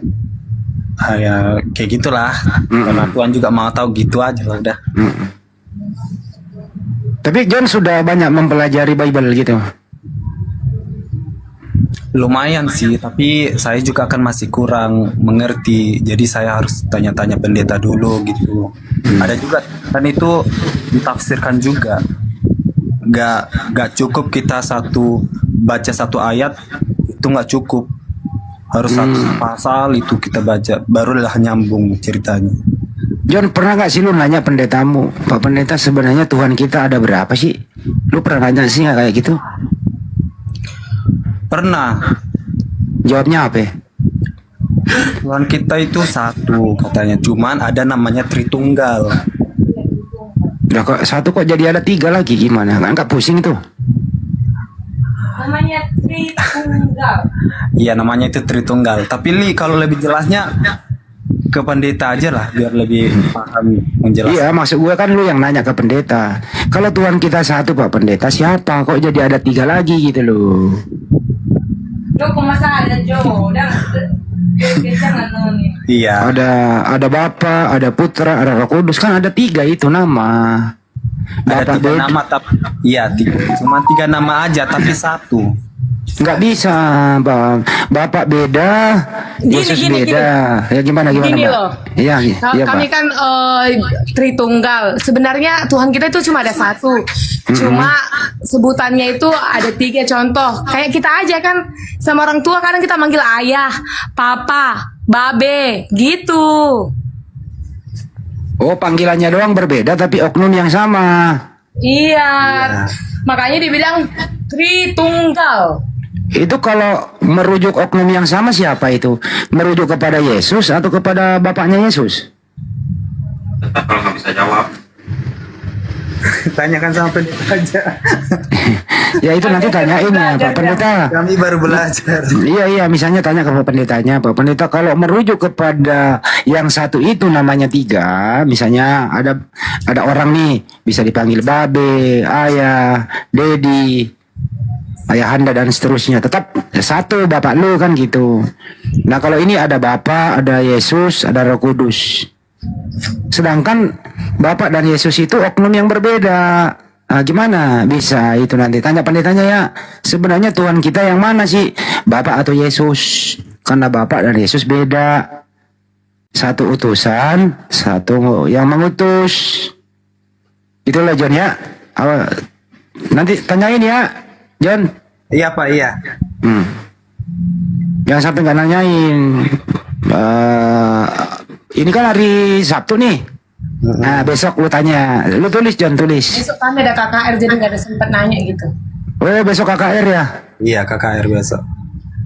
Ya kayak gitulah. Karena Tuhan juga mau tahu gitu aja lah dah.
Tapi John sudah banyak mempelajari Bible gitu.
Lumayan sih, tapi saya juga kan masih kurang mengerti. Jadi saya harus tanya-tanya pendeta dulu gitu. Ada juga kan itu ditafsirkan juga. Gak cukup kita baca satu ayat itu nggak cukup. Harus satu pasal itu kita baca, barulah nyambung ceritanya.
John, pernah nggak sih lu nanya pendetamu, Pak Pendeta sebenarnya Tuhan kita ada berapa sih? Lu pernah nanya sih nggak kayak gitu?
Pernah.
Jawabnya apa?
Tuhan kita itu satu katanya, cuman ada namanya Tritunggal.
Nah, kok satu kok jadi ada 3 lagi, gimana? Nggak pusing itu?
Namanya Tritunggal.
Iya, namanya itu Tritunggal. Tapi kalau lebih jelasnya ke pendeta aja lah, biar lebih paham menjelaskan.
Iya, maksud gue kan lu yang nanya ke pendeta. Kalau Tuhan kita satu Pak Pendeta, siapa? Kok jadi ada 3 lagi gitu loh?
Jo, masa ada Jo?
Iya.
Ada Bapa, ada Putra, ada Roh Kudus, kan ada 3 itu nama.
Ada tiga nama tapi iya cuma tiga nama aja tapi satu.
Nggak bisa, Bang. Bapak beda, Yesus beda. Ya gimana
Gini
Mbak?
loh.
Iya, iya,
Kami
Pak.
kan Tritunggal. Sebenarnya Tuhan kita itu cuma ada satu. Cuma sebutannya itu ada tiga contoh. Kayak kita aja kan sama orang tua kadang kita manggil ayah, papa, babe, gitu.
Oh, panggilannya doang berbeda tapi oknum yang sama.
Iya. Makanya dibilang Tritunggal.
Itu kalau merujuk oknum yang sama siapa itu? Merujuk kepada Yesus atau kepada bapaknya Yesus?
Tetap kalau nggak bisa jawab.
Tanyakan sama pendeta aja.
Ya itu nanti tanyain ya Pak Pendeta.
Kami baru belajar.
Iya, misalnya tanya ke Pak Pendetanya, Pak Pendeta kalau merujuk kepada yang satu itu namanya tiga, misalnya ada orang nih bisa dipanggil babe, ayah, dedi, ayahanda dan seterusnya. Tetap satu bapak lu kan gitu. Nah kalau ini ada Bapa, ada Yesus, ada Roh Kudus. Sedangkan Bapak dan Yesus itu oknum yang berbeda. Nah, gimana bisa itu nanti tanya pendetanya ya. Sebenarnya Tuhan kita yang mana sih? Bapak atau Yesus? Karena Bapak dan Yesus beda. Satu utusan, satu yang mengutus. Itulah John ya. Nanti tanyain ya, John.
Iya Pak, iya.
Jangan sampai nggak nanyain. Ini kan hari Sabtu nih. Nah besok lu tanya, lu tulis John, tulis.
Besok kami ada KKR jadi nggak ada sempat nanya gitu.
Oh besok KKR ya?
Iya KKR besok.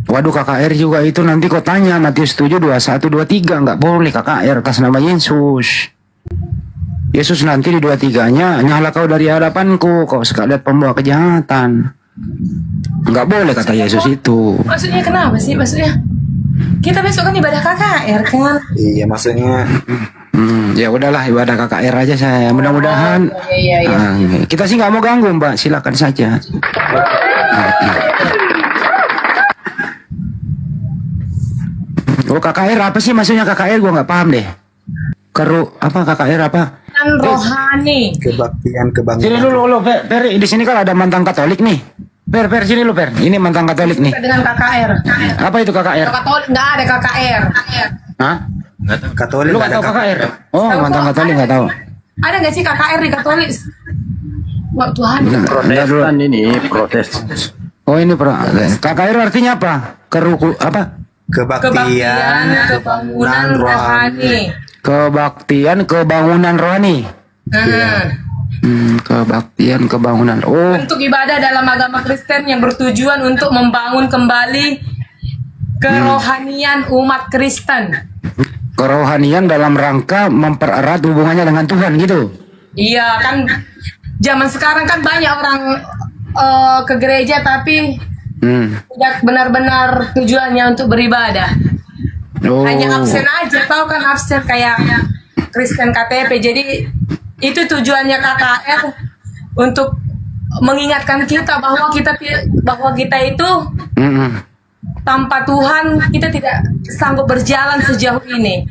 Waduh KKR juga itu nanti kau tanya Matius 7, 21, 23 nggak boleh KKR atas nama Yesus. Yesus nanti di 23-nya nyala kau dari hadapanku, kau sekalian pembawa kejahatan. Nggak boleh kata Yesus itu.
Maksudnya kenapa sih? Maksudnya kita besok kan ibadah KKR kan?
Iya maksudnya.
Ya udahlah ibadah KKR aja saya. Mudah-mudahan.
Iya.
Kita sih nggak mau ganggu Mbak, silakan saja. Oh KKR apa sih maksudnya KKR? Gua nggak paham deh. Apa KKR apa?
Kan rohani.
Kebaktian kebangunan.
Sini dulu, Per. Di sini kan ada mantan Katolik nih. Per, sini lu Per. Ini mantan Katolik nih.
Dengan KKR.
Apa itu KKR?
Katolik nggak ada KKR.
Hah?
Katolik
Lu nggak tahu KKR? Oh, mantan Katolik nggak tahu.
Ada nggak sih KKR di Katolik? Wah Tuhan.
Protestan ini Protestan.
Oh ini KKR artinya apa? Apa?
Kebaktian kebangunan rohani.
Kebaktian kebangunan rohani. Kebaktian kebangunan. Oh.
Bentuk ibadah dalam agama Kristen yang bertujuan untuk membangun kembali kerohanian umat Kristen.
Kerohanian dalam rangka mempererat hubungannya dengan Tuhan gitu.
Iya kan, zaman sekarang kan banyak orang ke gereja tapi tidak benar-benar tujuannya untuk beribadah.
Oh.
Hanya absen aja, tahu kan absen kayak Kristen KTP. Jadi itu tujuannya KKR untuk mengingatkan kita bahwa kita itu tanpa Tuhan kita tidak sanggup berjalan sejauh ini.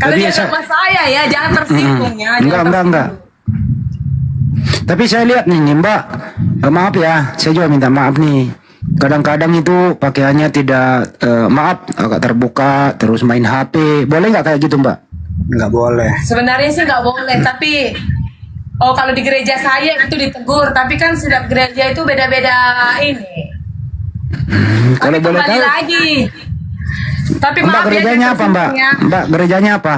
Kalau dia sama saya ya jangan tersinggung ya.
Enggak. Tapi saya lihat nih Mbak, maaf ya, saya juga minta maaf nih. Kadang-kadang itu pakaiannya tidak maaf agak terbuka terus main HP. Boleh nggak kayak gitu Mbak?
Nggak boleh.
Sebenarnya sih nggak boleh, tapi kalau di gereja saya itu ditegur. Tapi kan setiap gereja itu beda-beda ini.
Kalau boleh
kembali
tahu
lagi. Tapi
Mbak
maaf
gerejanya
ya,
apa Mbak? Mbak gerejanya apa?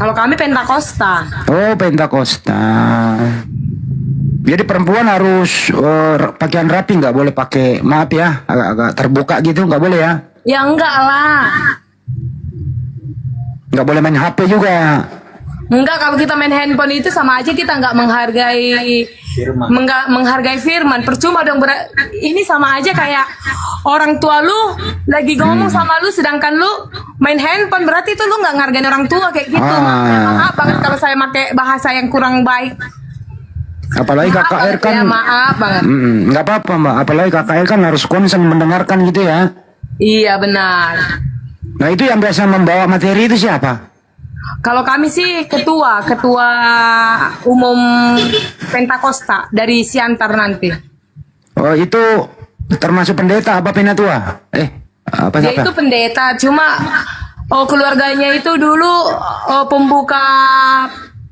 Kalau kami Pentakosta.
Oh Pentakosta. Jadi perempuan harus pakaian rapi, nggak boleh pakai, maaf ya, agak terbuka gitu, nggak boleh ya?
Ya enggak lah.
Nggak boleh main HP juga.
Enggak, kalau kita main handphone itu sama aja kita nggak menghargai menghargai firman. Percuma dong, ini sama aja kayak orang tua lu lagi ngomong sama lu sedangkan lu main handphone, berarti itu lu nggak ngargain orang tua kayak gitu. Maaf banget kalau saya pakai bahasa yang kurang baik.
Apalagi KKR kan
ya, maaf banget.
Nggak apa-apa Mbak, apalagi KKR kan harus konsen mendengarkan gitu ya.
Iya benar.
Nah itu yang biasa membawa materi itu siapa?
Kalau kami sih ketua umum Pentakosta dari Siantar nanti.
Oh, itu termasuk pendeta apa penatua? Apa
Dia
siapa?
itu pendeta, cuma keluarganya itu dulu pembuka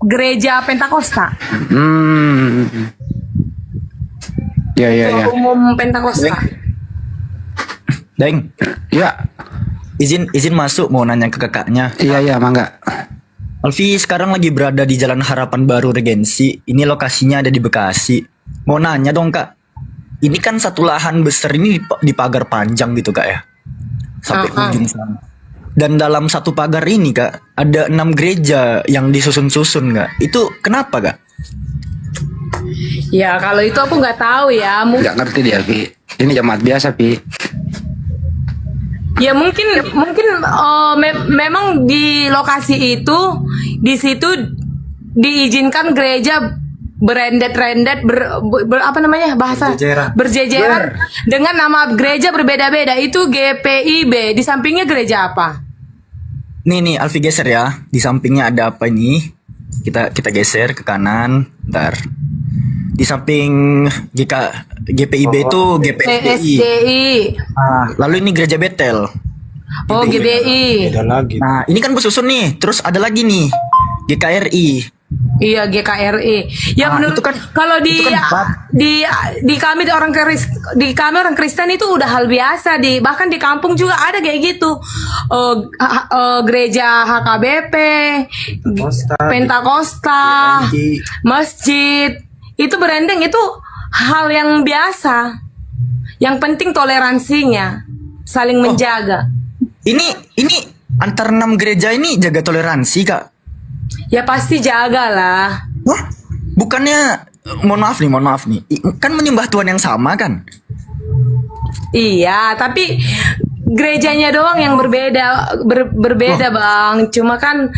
gereja Pentakosta.
Ya.
Ketua umum Pentakosta.
Deng.
Ya.
Izin masuk mau nanya ke kakaknya.
Iya, mangga.
Alfi sekarang lagi berada di Jalan Harapan Baru Regensi. Ini lokasinya ada di Bekasi. Mau nanya dong kak. Ini kan satu lahan besar ini dipagar panjang gitu kak ya. Sampai ujung sana. Dan dalam satu pagar ini kak ada 6 gereja yang disusun-susun kak. Itu kenapa kak?
Ya kalau itu aku nggak tahu ya.
Nggak ngerti dia, Pi. Ini jemaat biasa, Pi.
Ya mungkin memang di lokasi itu di situ diizinkan gereja berendet-rendet apa namanya bahasa berjejeran dengan nama gereja berbeda-beda. Itu GPIB. Di sampingnya gereja apa?
Nih Alfi geser ya. Di sampingnya ada apa ini? Kita geser ke kanan. Bentar. Di samping GPIB itu GPSDI. Lalu ini gereja Betel.
Oh, GBI.
Nah, ini kan bersusun nih. Terus ada lagi nih GKRI.
Iya, GKRI. Ya menurut
itu kan,
kalau di kami orang Kristen itu udah hal biasa, bahkan di kampung juga ada kayak gitu. Gereja HKBP, Pentakosta, masjid. Itu branding itu hal yang biasa. Yang penting toleransinya, saling menjaga.
Ini antar 6 gereja ini jaga toleransi kak?
Ya pasti jagalah.
Wah, bukannya mohon maaf nih. Kan menyembah Tuhan yang sama kan?
Iya, tapi gerejanya doang yang berbeda Bang. Cuma kan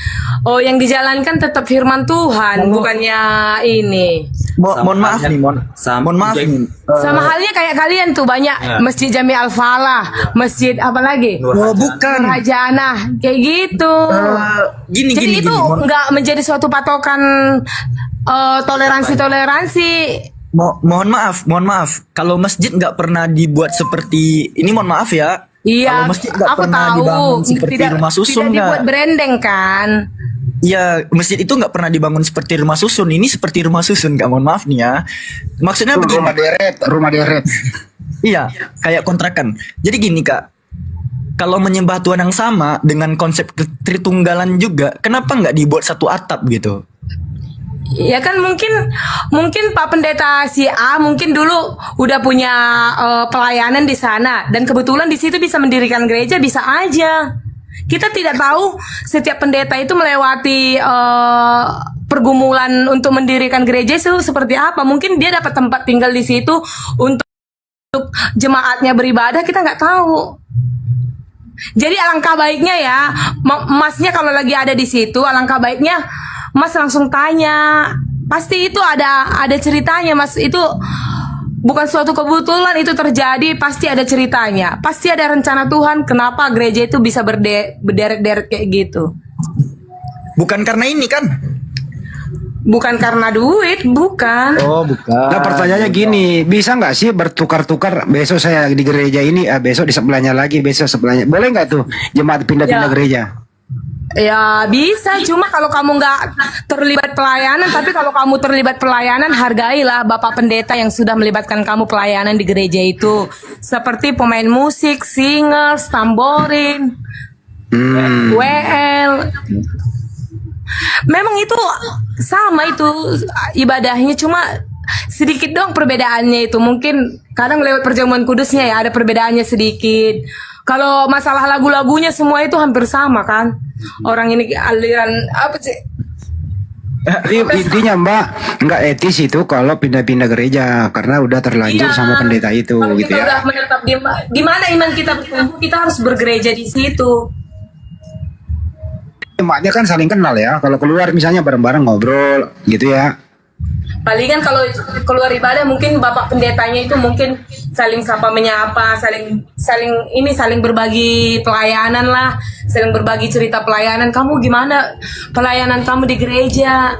yang dijalankan tetap firman Tuhan, bukannya ini.
Mohon maaf nih, mohon maaf nih.
Sama halnya kayak kalian tuh banyak Masjid Jami Al-Falah, masjid apa lagi?
Bukan.
Raja Anah, kayak gitu. Jadi itu nggak menjadi suatu patokan toleransi.
Mohon maaf. Kalau masjid nggak pernah dibuat seperti ini, mohon maaf ya.
Iya,
kalau masjid nggak
aku
pernah
tahu.
dibangun seperti rumah susun
tidak dibuat
nggak?
branding kan?
Iya, masjid itu nggak pernah dibangun seperti rumah susun. Ini seperti rumah susun, nggak, mohon maaf nih ya. Maksudnya begini.
Rumah deret.
Iya, kayak kontrakan. Jadi gini kak, kalau menyembah Tuhan yang sama dengan konsep tritunggalan juga, kenapa nggak dibuat satu atap gitu?
Ya kan mungkin Pak Pendeta si A mungkin dulu udah punya pelayanan di sana dan kebetulan di situ bisa mendirikan gereja, bisa aja. Kita tidak tahu setiap pendeta itu melewati pergumulan untuk mendirikan gereja itu seperti apa. Mungkin dia dapat tempat tinggal di situ untuk jemaatnya beribadah, kita nggak tahu. Jadi alangkah baiknya ya, Masnya kalau lagi ada di situ, alangkah baiknya Mas langsung tanya. Pasti itu ada ceritanya, Mas. Itu bukan suatu kebetulan itu terjadi, pasti ada ceritanya. Pasti ada rencana Tuhan kenapa gereja itu bisa berderet-deret kayak gitu.
Bukan karena ini kan?
Bukan karena duit, bukan.
Oh, bukan.
Nah, pertanyaannya gini, bisa nggak sih bertukar-tukar? Besok saya di gereja ini, besok di sebelahnya lagi, besok sebelahnya. Boleh nggak tuh jemaat pindah-pindah gereja?
Ya bisa, cuma kalau kamu nggak terlibat pelayanan, tapi kalau kamu terlibat pelayanan, hargailah Bapak Pendeta yang sudah melibatkan kamu pelayanan di gereja itu. Seperti pemain musik, singers, tamborin, WL. Memang itu sama itu ibadahnya, cuma sedikit dong perbedaannya itu. Mungkin kadang lewat perjamuan kudusnya ya ada perbedaannya sedikit. Kalau masalah lagu-lagunya semua itu hampir sama kan. Orang ini aliran apa sih?
Intinya Mbak, nggak etis itu kalau pindah-pindah gereja karena udah terlanjur sama pendeta itu
Kalau
gitu
kita
ya.
udah menetap di mana iman kita bertumbuh, kita harus bergereja di situ.
Jemaatnya kan saling kenal ya. Kalau keluar misalnya bareng-bareng ngobrol gitu ya.
Palingan kalau keluar ibadah mungkin bapak pendetanya itu mungkin saling sapa menyapa, saling berbagi pelayanan lah, saling berbagi cerita pelayanan. Kamu gimana pelayanan kamu di gereja?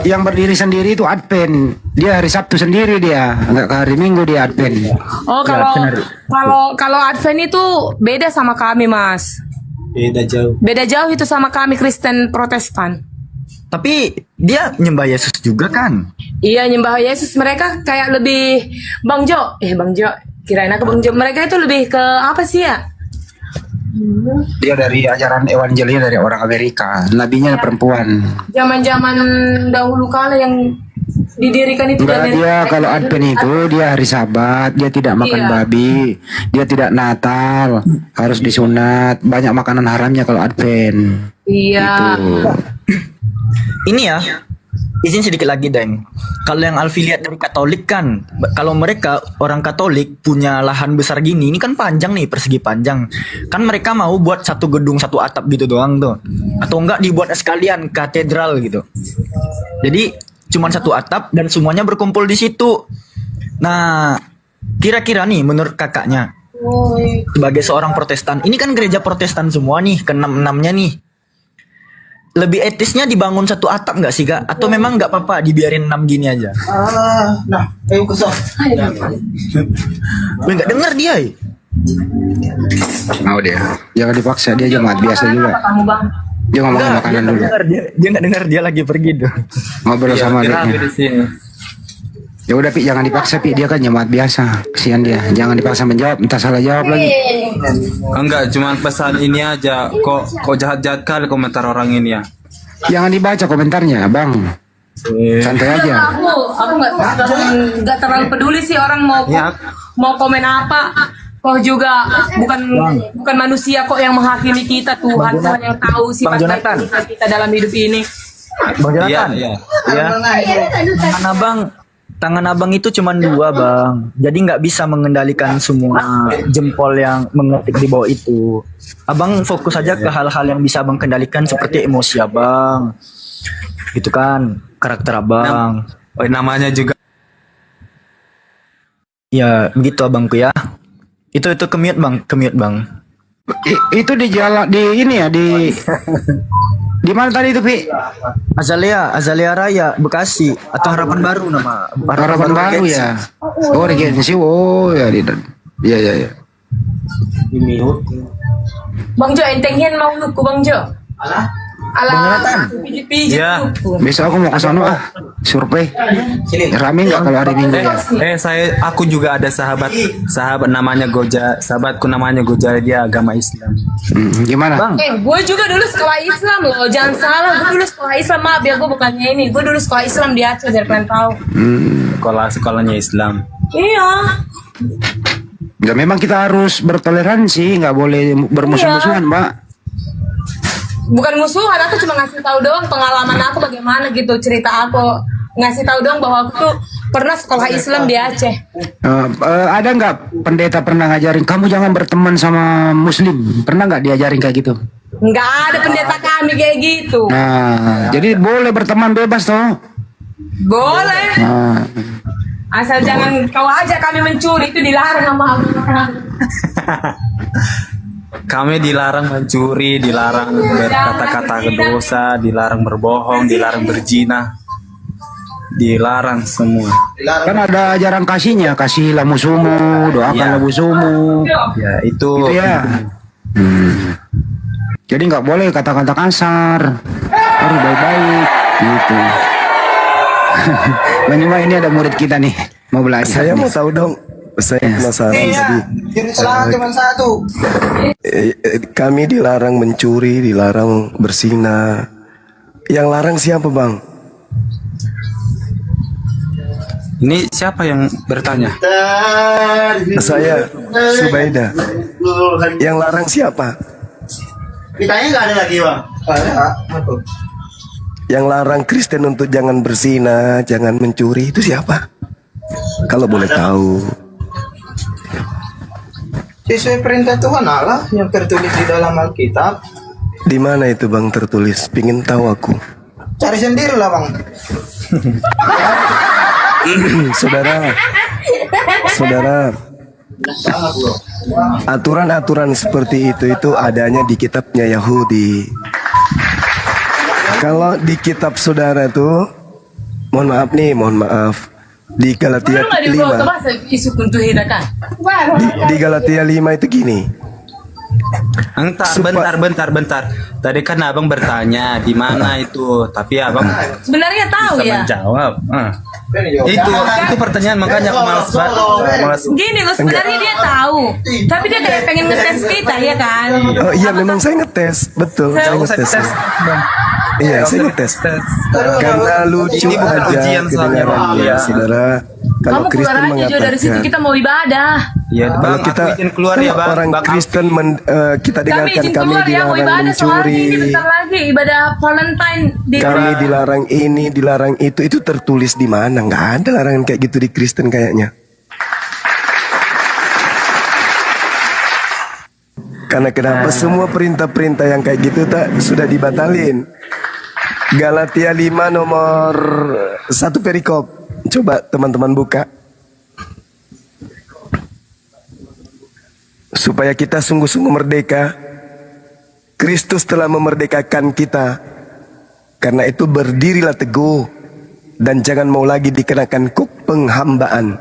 Yang berdiri sendiri itu Advent. Dia hari Sabtu sendiri dia, nggak ke hari Minggu dia Advent.
Oh, kalau Advent itu beda sama kami, Mas.
Beda jauh.
Beda jauh itu sama kami Kristen Protestan.
Tapi dia nyembah Yesus juga kan?
Iya, nyembah Yesus. Mereka kayak lebih Bang Jo, kirain aku Bang Jo. Mereka itu lebih ke apa sih ya?
Dia dari ajaran evangelis dari orang Amerika. Nabinya perempuan.
Zaman-zaman dahulu kala yang didirikan itu
Enggak, dia kalau Advent itu dia hari Sabat, dia tidak makan babi, dia tidak Natal, harus disunat, banyak makanan haramnya kalau Advent.
Iya.
Gitu.
Ini ya, izin sedikit lagi Deng. Kalau yang Alfi lihat dari Katolik kan, kalau mereka orang Katolik punya lahan besar gini, ini kan panjang nih, persegi panjang. Kan mereka mau buat satu gedung satu atap gitu doang tuh, atau enggak dibuat sekalian katedral gitu. Jadi cuman satu atap dan semuanya berkumpul di situ. Nah, kira-kira nih menurut kakaknya, sebagai seorang Protestan, ini kan gereja Protestan semua nih, ke-6-6-nya nih. Lebih etisnya dibangun satu atap nggak sih Kak? Atau memang nggak apa-apa dibiarin 6 gini aja?
Nah, ayo kesok.
Nggak denger dia.
Mau dia, jangan dipaksa, dia jemaat biasa juga. Dia ngomongin makanan dulu.
Dia nggak dengar, dia lagi pergi tuh.
Ngobrol sama adiknya. Ya udah Pi, jangan dipaksa Pi, dia kan jemaat biasa. Kesian dia, jangan dipaksa menjawab, entah salah jawab lagi.
Enggak, cuman pesan ini aja. Kok jahat-jahat kali komentar orang ini ya.
Jangan dibaca komentarnya, Bang. Santai aja.
Aku nggak terlalu peduli sih orang mau komen apa. Kok juga bukan manusia kok yang menghakimi kita, Tuhan yang tahu sifat baik kita dalam hidup ini.
Bang Jonathan, tangan abang itu cuma 2 Bang, jadi nggak bisa mengendalikan semua jempol yang mengetik di bawah itu. Abang fokus aja ke hal-hal yang bisa abang kendalikan seperti emosi abang, gitu kan, karakter abang.
Namanya juga.
Ya begitu abangku ya. Itu kemute bang.
Itu di jalan di ini ya di mana tadi itu Pi?
Azalea Raya Bekasi atau Harapan Baru nama.
Harapan Baru ya. Oh Regensi. Oh ya ya.
Ini.
Bang Jo entengin mau luku Bang Jo. Alah, pijit-pijit.
Ya.
Besok aku mau ke sana survei. Rame nggak kalau hari Minggu ya?
Aku juga ada sahabat namanya Goja, sahabatku namanya Goja, dia agama Islam.
Gimana?
Bang?
Gue juga dulu sekolah Islam loh, jangan salah. Gue dulu sekolah Islam, maaf ya gue bukannya ini. Gue dulu sekolah Islam di Aceh, biar kalian tahu.
Sekolahnya Islam.
Iya.
Ya memang kita harus bertoleransi, nggak boleh bermusuh-musuhan, Mbak.
Bukan musuhan, aku cuma ngasih tahu doang pengalaman aku bagaimana gitu, cerita aku. Ngasih tahu doang bahwa aku tuh pernah sekolah Islam di Aceh.
Ada nggak pendeta pernah ngajarin kamu jangan berteman sama Muslim? Pernah nggak diajarin kayak gitu?
Nggak ada pendeta kami kayak gitu.
Nah, jadi boleh berteman bebas toh?
Boleh. Asal jangan kau ajak kami mencuri, itu dilarang sama aku.
Kami dilarang mencuri, dilarang berkata-kata dosa, dilarang berbohong, dilarang berzina, dilarang semua.
Kan ada ajaran kasihnya, kasihilah musuhmu, doakanlah musuhmu.
Ya itu.
Ya. Jadi nggak boleh kata-kata kasar, harus baik-baik, gitu. Banyuma ini ada murid kita nih, mau belajar.
Saya mau tahu dong. Saya penasaran tadi.
Cuma satu.
Kami dilarang mencuri, dilarang berzina. Yang larang siapa Bang?
Ini siapa yang bertanya?
Saya, Subaida. Yang larang siapa?
Ditanya nggak ada lagi Bang?
Yang larang Kristen untuk jangan berzina, jangan mencuri itu siapa? Kalau boleh tahu.
Sesuai perintah Tuhan Allah yang tertulis di dalam Alkitab.
Di mana itu Bang tertulis? Pingin tahu aku.
Cari sendiri lah Bang.
Saudara, aturan-aturan seperti itu adanya di kitabnya Yahudi. Kalau di kitab saudara tuh, mohon maaf, di Galatia 5. Di Galatia 5 itu gini.
Bentar. Tadi kan abang bertanya di mana itu, tapi abang
Sebenarnya tahu
bisa
ya.
menjawab. Itu pertanyaan, makanya aku malas.
Gini loh, sebenarnya dia tahu, tapi dia kayak pengen ngetes kita ya kan.
Oh iya, memang saya ngetes, betul. Saya ngetes. Iya, saya ngetes. Karena lucu
Ini bukan
aja
ujian soalnya,
kedengarannya, saudara. Kalau
Kamu keluar
Kristen
aja Jo, dari situ
mengatakan,
kita mau ibadah.
Ya,
kalau kita
keluar ya, Bang.
orang Kristen kita
Kami
dengarkan
izin
kami
keluar ya, mau
dilarang
ibadah soalnya ini
mencuri,
bentar lagi ibadah Valentine di
kami dilarang ini, dilarang itu tertulis di mana? Nggak ada larangan kayak gitu di Kristen kayaknya. Karena kenapa semua perintah-perintah yang kayak gitu sudah dibatalin. Galatia 5 nomor 1 perikop. Coba teman-teman buka. Supaya kita sungguh-sungguh merdeka. Kristus telah memerdekakan kita. Karena itu berdirilah teguh. Dan jangan mau lagi dikenakan kuk penghambaan.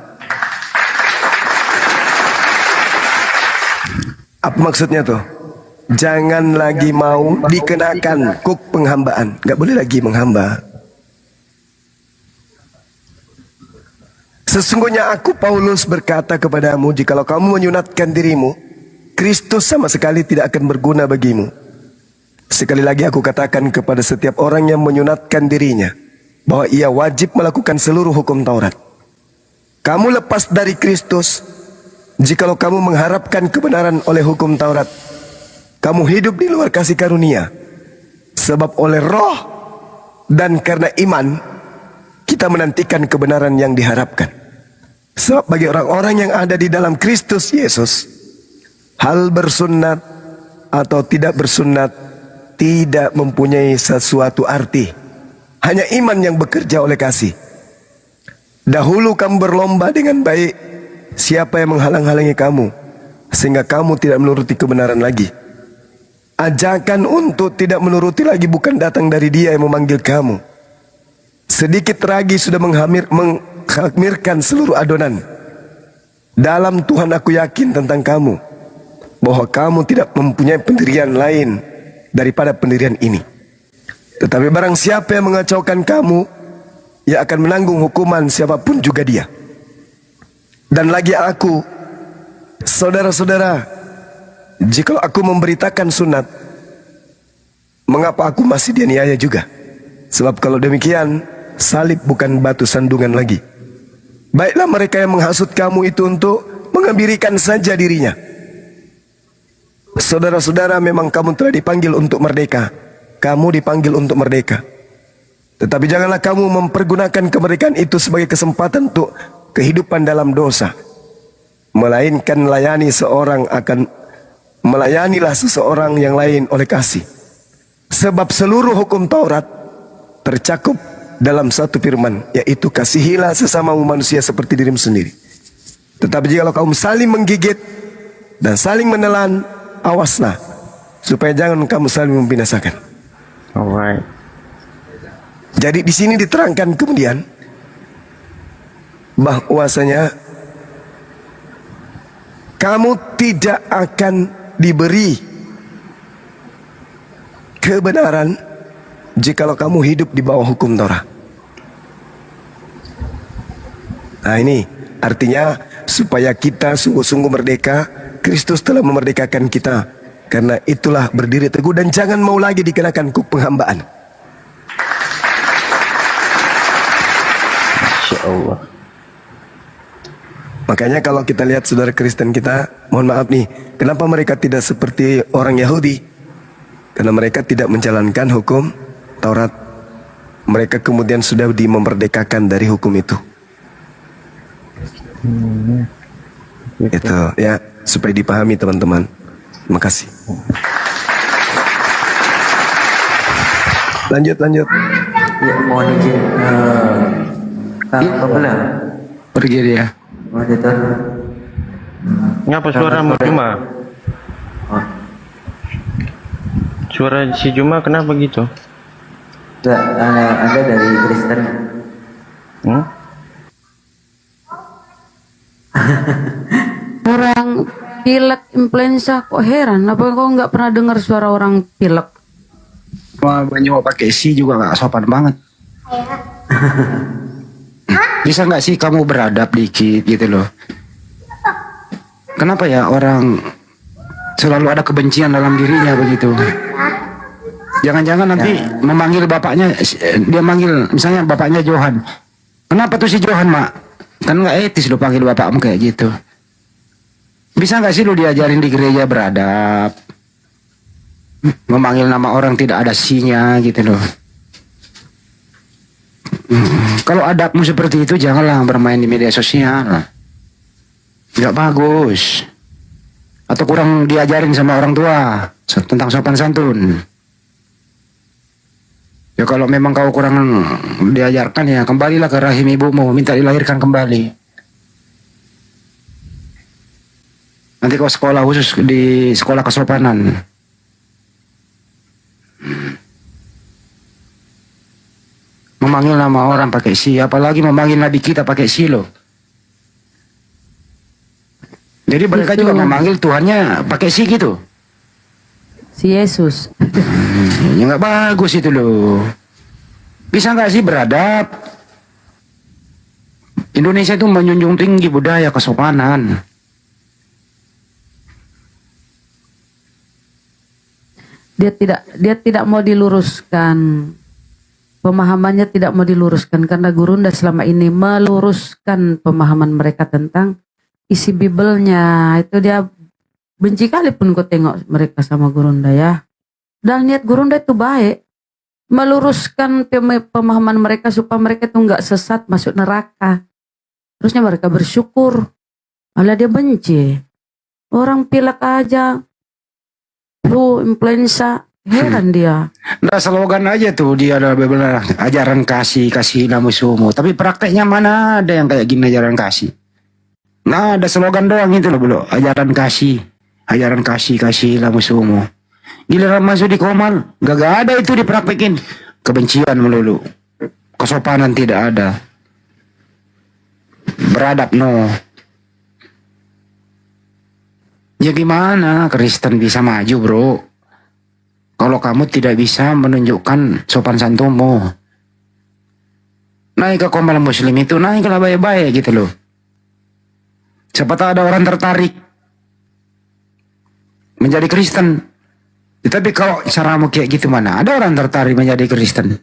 Apa maksudnya tuh? Jangan lagi mau dikenakan kuk penghambaan. Gak boleh lagi menghamba. Sesungguhnya aku Paulus berkata kepadamu, jikalau kamu menyunatkan dirimu, Kristus sama sekali tidak akan berguna bagimu. Sekali lagi aku katakan kepada setiap orang yang menyunatkan dirinya, bahwa ia wajib melakukan seluruh hukum Taurat. Kamu lepas dari Kristus, jikalau kamu mengharapkan kebenaran oleh hukum Taurat, kamu hidup di luar kasih karunia. Sebab oleh roh dan karena iman, kita menantikan kebenaran yang diharapkan. Sebab bagi orang-orang yang ada di dalam Kristus Yesus, hal bersunat atau tidak bersunat tidak mempunyai sesuatu arti. Hanya iman yang bekerja oleh kasih. Dahulu kamu berlomba dengan baik. Siapa yang menghalang-halangi kamu, sehingga kamu tidak menuruti kebenaran lagi? Ajakan untuk tidak menuruti lagi bukan datang dari Dia yang memanggil kamu. Sedikit lagi sudah menghamirkan seluruh adonan. Dalam Tuhan aku yakin tentang kamu, bahwa kamu tidak mempunyai pendirian lain daripada pendirian ini. Tetapi barang siapa yang mengacaukan kamu, ia akan menanggung hukuman siapapun juga dia. Dan lagi aku, saudara-saudara, jika aku memberitakan sunat, mengapa aku masih dianiaya juga? Sebab kalau demikian, salib bukan batu sandungan lagi. Baiklah mereka yang menghasut kamu itu untuk mengembirikan saja dirinya. Saudara-saudara, memang kamu telah dipanggil untuk merdeka. Kamu dipanggil untuk merdeka. Tetapi janganlah kamu mempergunakan kemerdekaan itu sebagai kesempatan untuk kehidupan dalam dosa. Melainkan melayanilah seseorang yang lain oleh kasih. Sebab seluruh hukum Taurat tercakup dalam satu firman, yaitu kasihilah sesamamu manusia seperti dirimu sendiri. Tetapi jika kamu saling menggigit dan saling menelan, awaslah supaya jangan kamu saling membinasakan.
Alright.
Jadi di sini diterangkan kemudian bahwasanya kamu tidak akan diberi kebenaran jikalau kamu hidup di bawah hukum Taurat. Nah ini artinya supaya kita sungguh-sungguh merdeka, Kristus telah memerdekakan kita. Karena itulah berdiri teguh dan jangan mau lagi dikenakan kuk penghambaan.
Insya Allah.
Makanya kalau kita lihat saudara Kristen kita, mohon maaf nih, kenapa mereka tidak seperti orang Yahudi? Karena mereka tidak menjalankan hukum Taurat. Mereka kemudian sudah memerdekakan dari hukum itu. Itu ya, supaya dipahami teman-teman. Terima kasih. Lanjut.
Ya, mohon izin Kang Pembelang.
Pergi dia.
Monitor.
Ngapa suaramu Juma? Suara si Juma kenapa gitu?
Enggak, Anda dari Kristen.
Orang pilek influenza kok heran, apa kau nggak pernah dengar suara orang pilek?
Wah, banyak pakai si juga nggak sopan banget. Bisa nggak sih kamu beradab dikit gitu loh? Kenapa ya orang selalu ada kebencian dalam dirinya begitu? Jangan-jangan nanti memanggil bapaknya, dia manggil misalnya bapaknya Johan. Kenapa tuh si Johan, Mak? Kan nggak etis lo panggil bapakmu kayak gitu. Bisa nggak sih lu diajarin di gereja beradab? Memanggil nama orang tidak ada sinya gitu loh. Kalau adabmu seperti itu janganlah bermain di media sosial. Nggak bagus. Atau kurang diajarin sama orang tua tentang sopan santun. Ya kalau memang kau kurang diajarkan ya kembalilah ke rahim ibumu, minta dilahirkan kembali. Nanti kau sekolah khusus di sekolah kesopanan. Memanggil nama orang pakai si, apalagi memanggil nabi kita pakai si loh. Jadi mereka juga memanggil Tuhannya pakai si gitu.
Si Yesus.
Ya nggak bagus itu loh. Bisa nggak sih beradab? Indonesia itu menjunjung tinggi budaya kesopanan.
Dia tidak mau diluruskan. Pemahamannya tidak mau diluruskan karena Gurunda selama ini meluruskan pemahaman mereka tentang isi Bibelnya. Itu dia benci kali pun kau tengok mereka sama Gurunda ya. Dan niat Gurunda itu baik. Meluruskan pemahaman mereka supaya mereka itu nggak sesat masuk neraka. Terusnya mereka bersyukur. Malah dia benci. Orang pilek aja. Flu, influenza. Heran dia.
Nah slogan aja tuh dia ada benar ajaran kasihilah musuhmu. Tapi prakteknya mana ada yang kayak gini ajaran kasih? Nah ada slogan doang itu loh bro. Ajaran kasihilah musuhmu. Giliran masuk di Komal, gak ada itu dipraktekin. Kebencian melulu. Kesopanan tidak ada. Beradab no. Ya gimana Kristen bisa maju bro? Kalau kamu tidak bisa menunjukkan sopan santunmu. Naik ke Komal Muslim itu, naiklah baik-baik gitu loh. Siapa tahu ada orang tertarik menjadi Kristen. Tapi kalau caramu kayak gitu mana ada orang tertarik menjadi Kristen?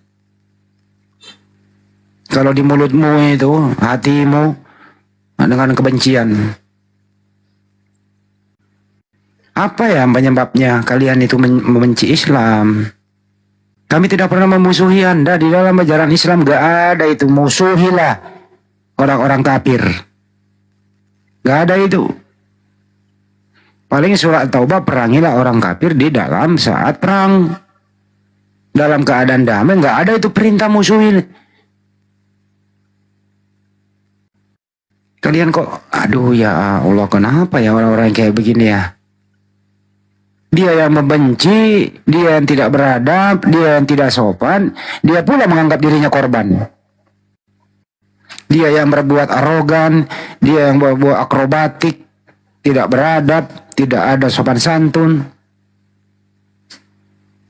Kalau di mulutmu itu, hatimu dengan kebencian. Apa ya penyebabnya kalian itu membenci Islam? Kami tidak pernah memusuhi Anda. Di dalam ajaran Islam gak ada itu. Musuhilah orang-orang kafir. Gak ada itu. Paling surat Taubah, perangilah orang kafir di dalam saat perang. Dalam keadaan damai gak ada itu perintah musuhi. Kalian kok, aduh ya Allah, kenapa ya orang-orang kayak begini ya? Dia yang membenci, dia yang tidak beradab, dia yang tidak sopan, dia pula menganggap dirinya korban. Dia yang berbuat arogan, dia yang berbuat akrobatik, tidak beradab, tidak ada sopan santun.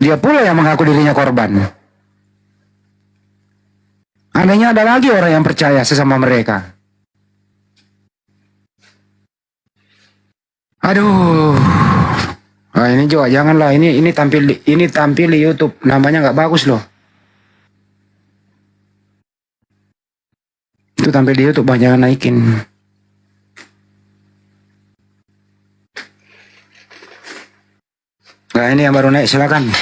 Dia pula yang mengaku dirinya korban. Anehnya ada lagi orang yang percaya sesama mereka. Aduh. Nah, ini juga janganlah, ini tampil di YouTube, namanya nggak bagus loh. Itu tampil di YouTube, jangan naikin. Nah ini yang baru naik, silakan.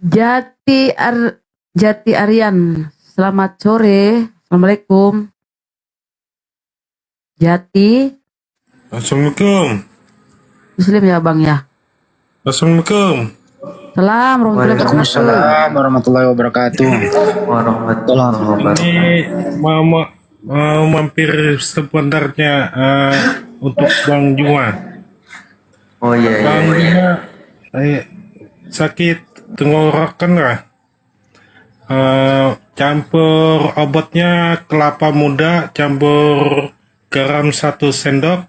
Jati Aryan, selamat sore, assalamualaikum. Jati.
Assalamualaikum.
Muslim ya bang ya.
Assalamualaikum.
Waalaikumsalam warahmatullahi wabarakatuh.
Ini mau mampir sebenarnya untuk Bang Juma.
Oh iya,
Bang Juma, sakit tenggorokan nggak? Campur obatnya kelapa muda, campur garam 1 sendok,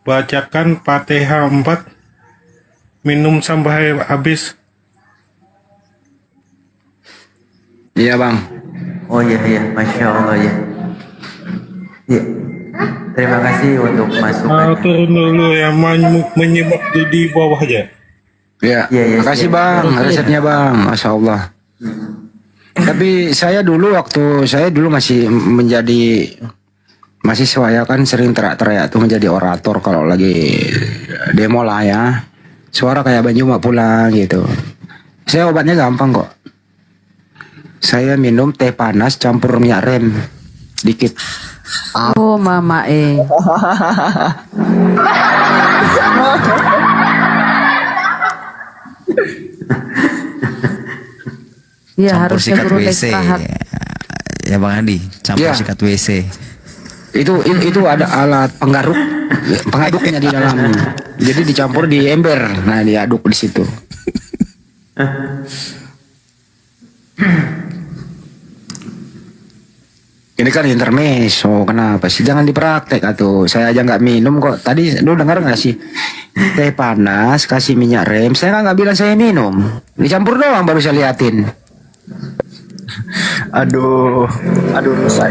bacakan Fatihah 4, minum sampai habis.
Iya bang.
Oh iya, Masya Allah ya. Iya. Terima kasih untuk masukan.
Turun dulu ya, menyimak di bawah aja.
Ya, makasih bang, resepnya bang, masya Allah. Tapi saya dulu waktu saya dulu masih menjadi mahasiswa ya kan sering teriak-teriak tuh menjadi orator kalau lagi demo lah ya. Suara kayak Bang Juma pulang gitu. Saya obatnya gampang kok. Saya minum teh panas campur minyak rem dikit.
Oh mama Iya
Campur
harusnya
sikat
turun
WC.
istirahat.
Ya Bang Andi, campur
Ya.
sikat WC.
Itu ada alat pengaduknya di dalam. Jadi dicampur di ember. Nah, diaduk di situ. Ini kan intermezzo, kenapa sih? Jangan dipraktek atuh. Saya aja nggak minum kok. Tadi lu dengar nggak sih? Teh panas, kasih minyak rem. Saya nggak bilang saya minum. Dicampur doang baru saya liatin.
Aduh, rusak.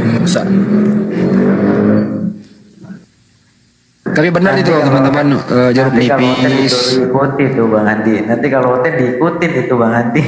Tapi benar itu teman-teman, jeruk
Nanti kalau Oten
nipis.
diikuti tuh Bang Andi. Nanti kalau Oten diikutin itu Bang Andi.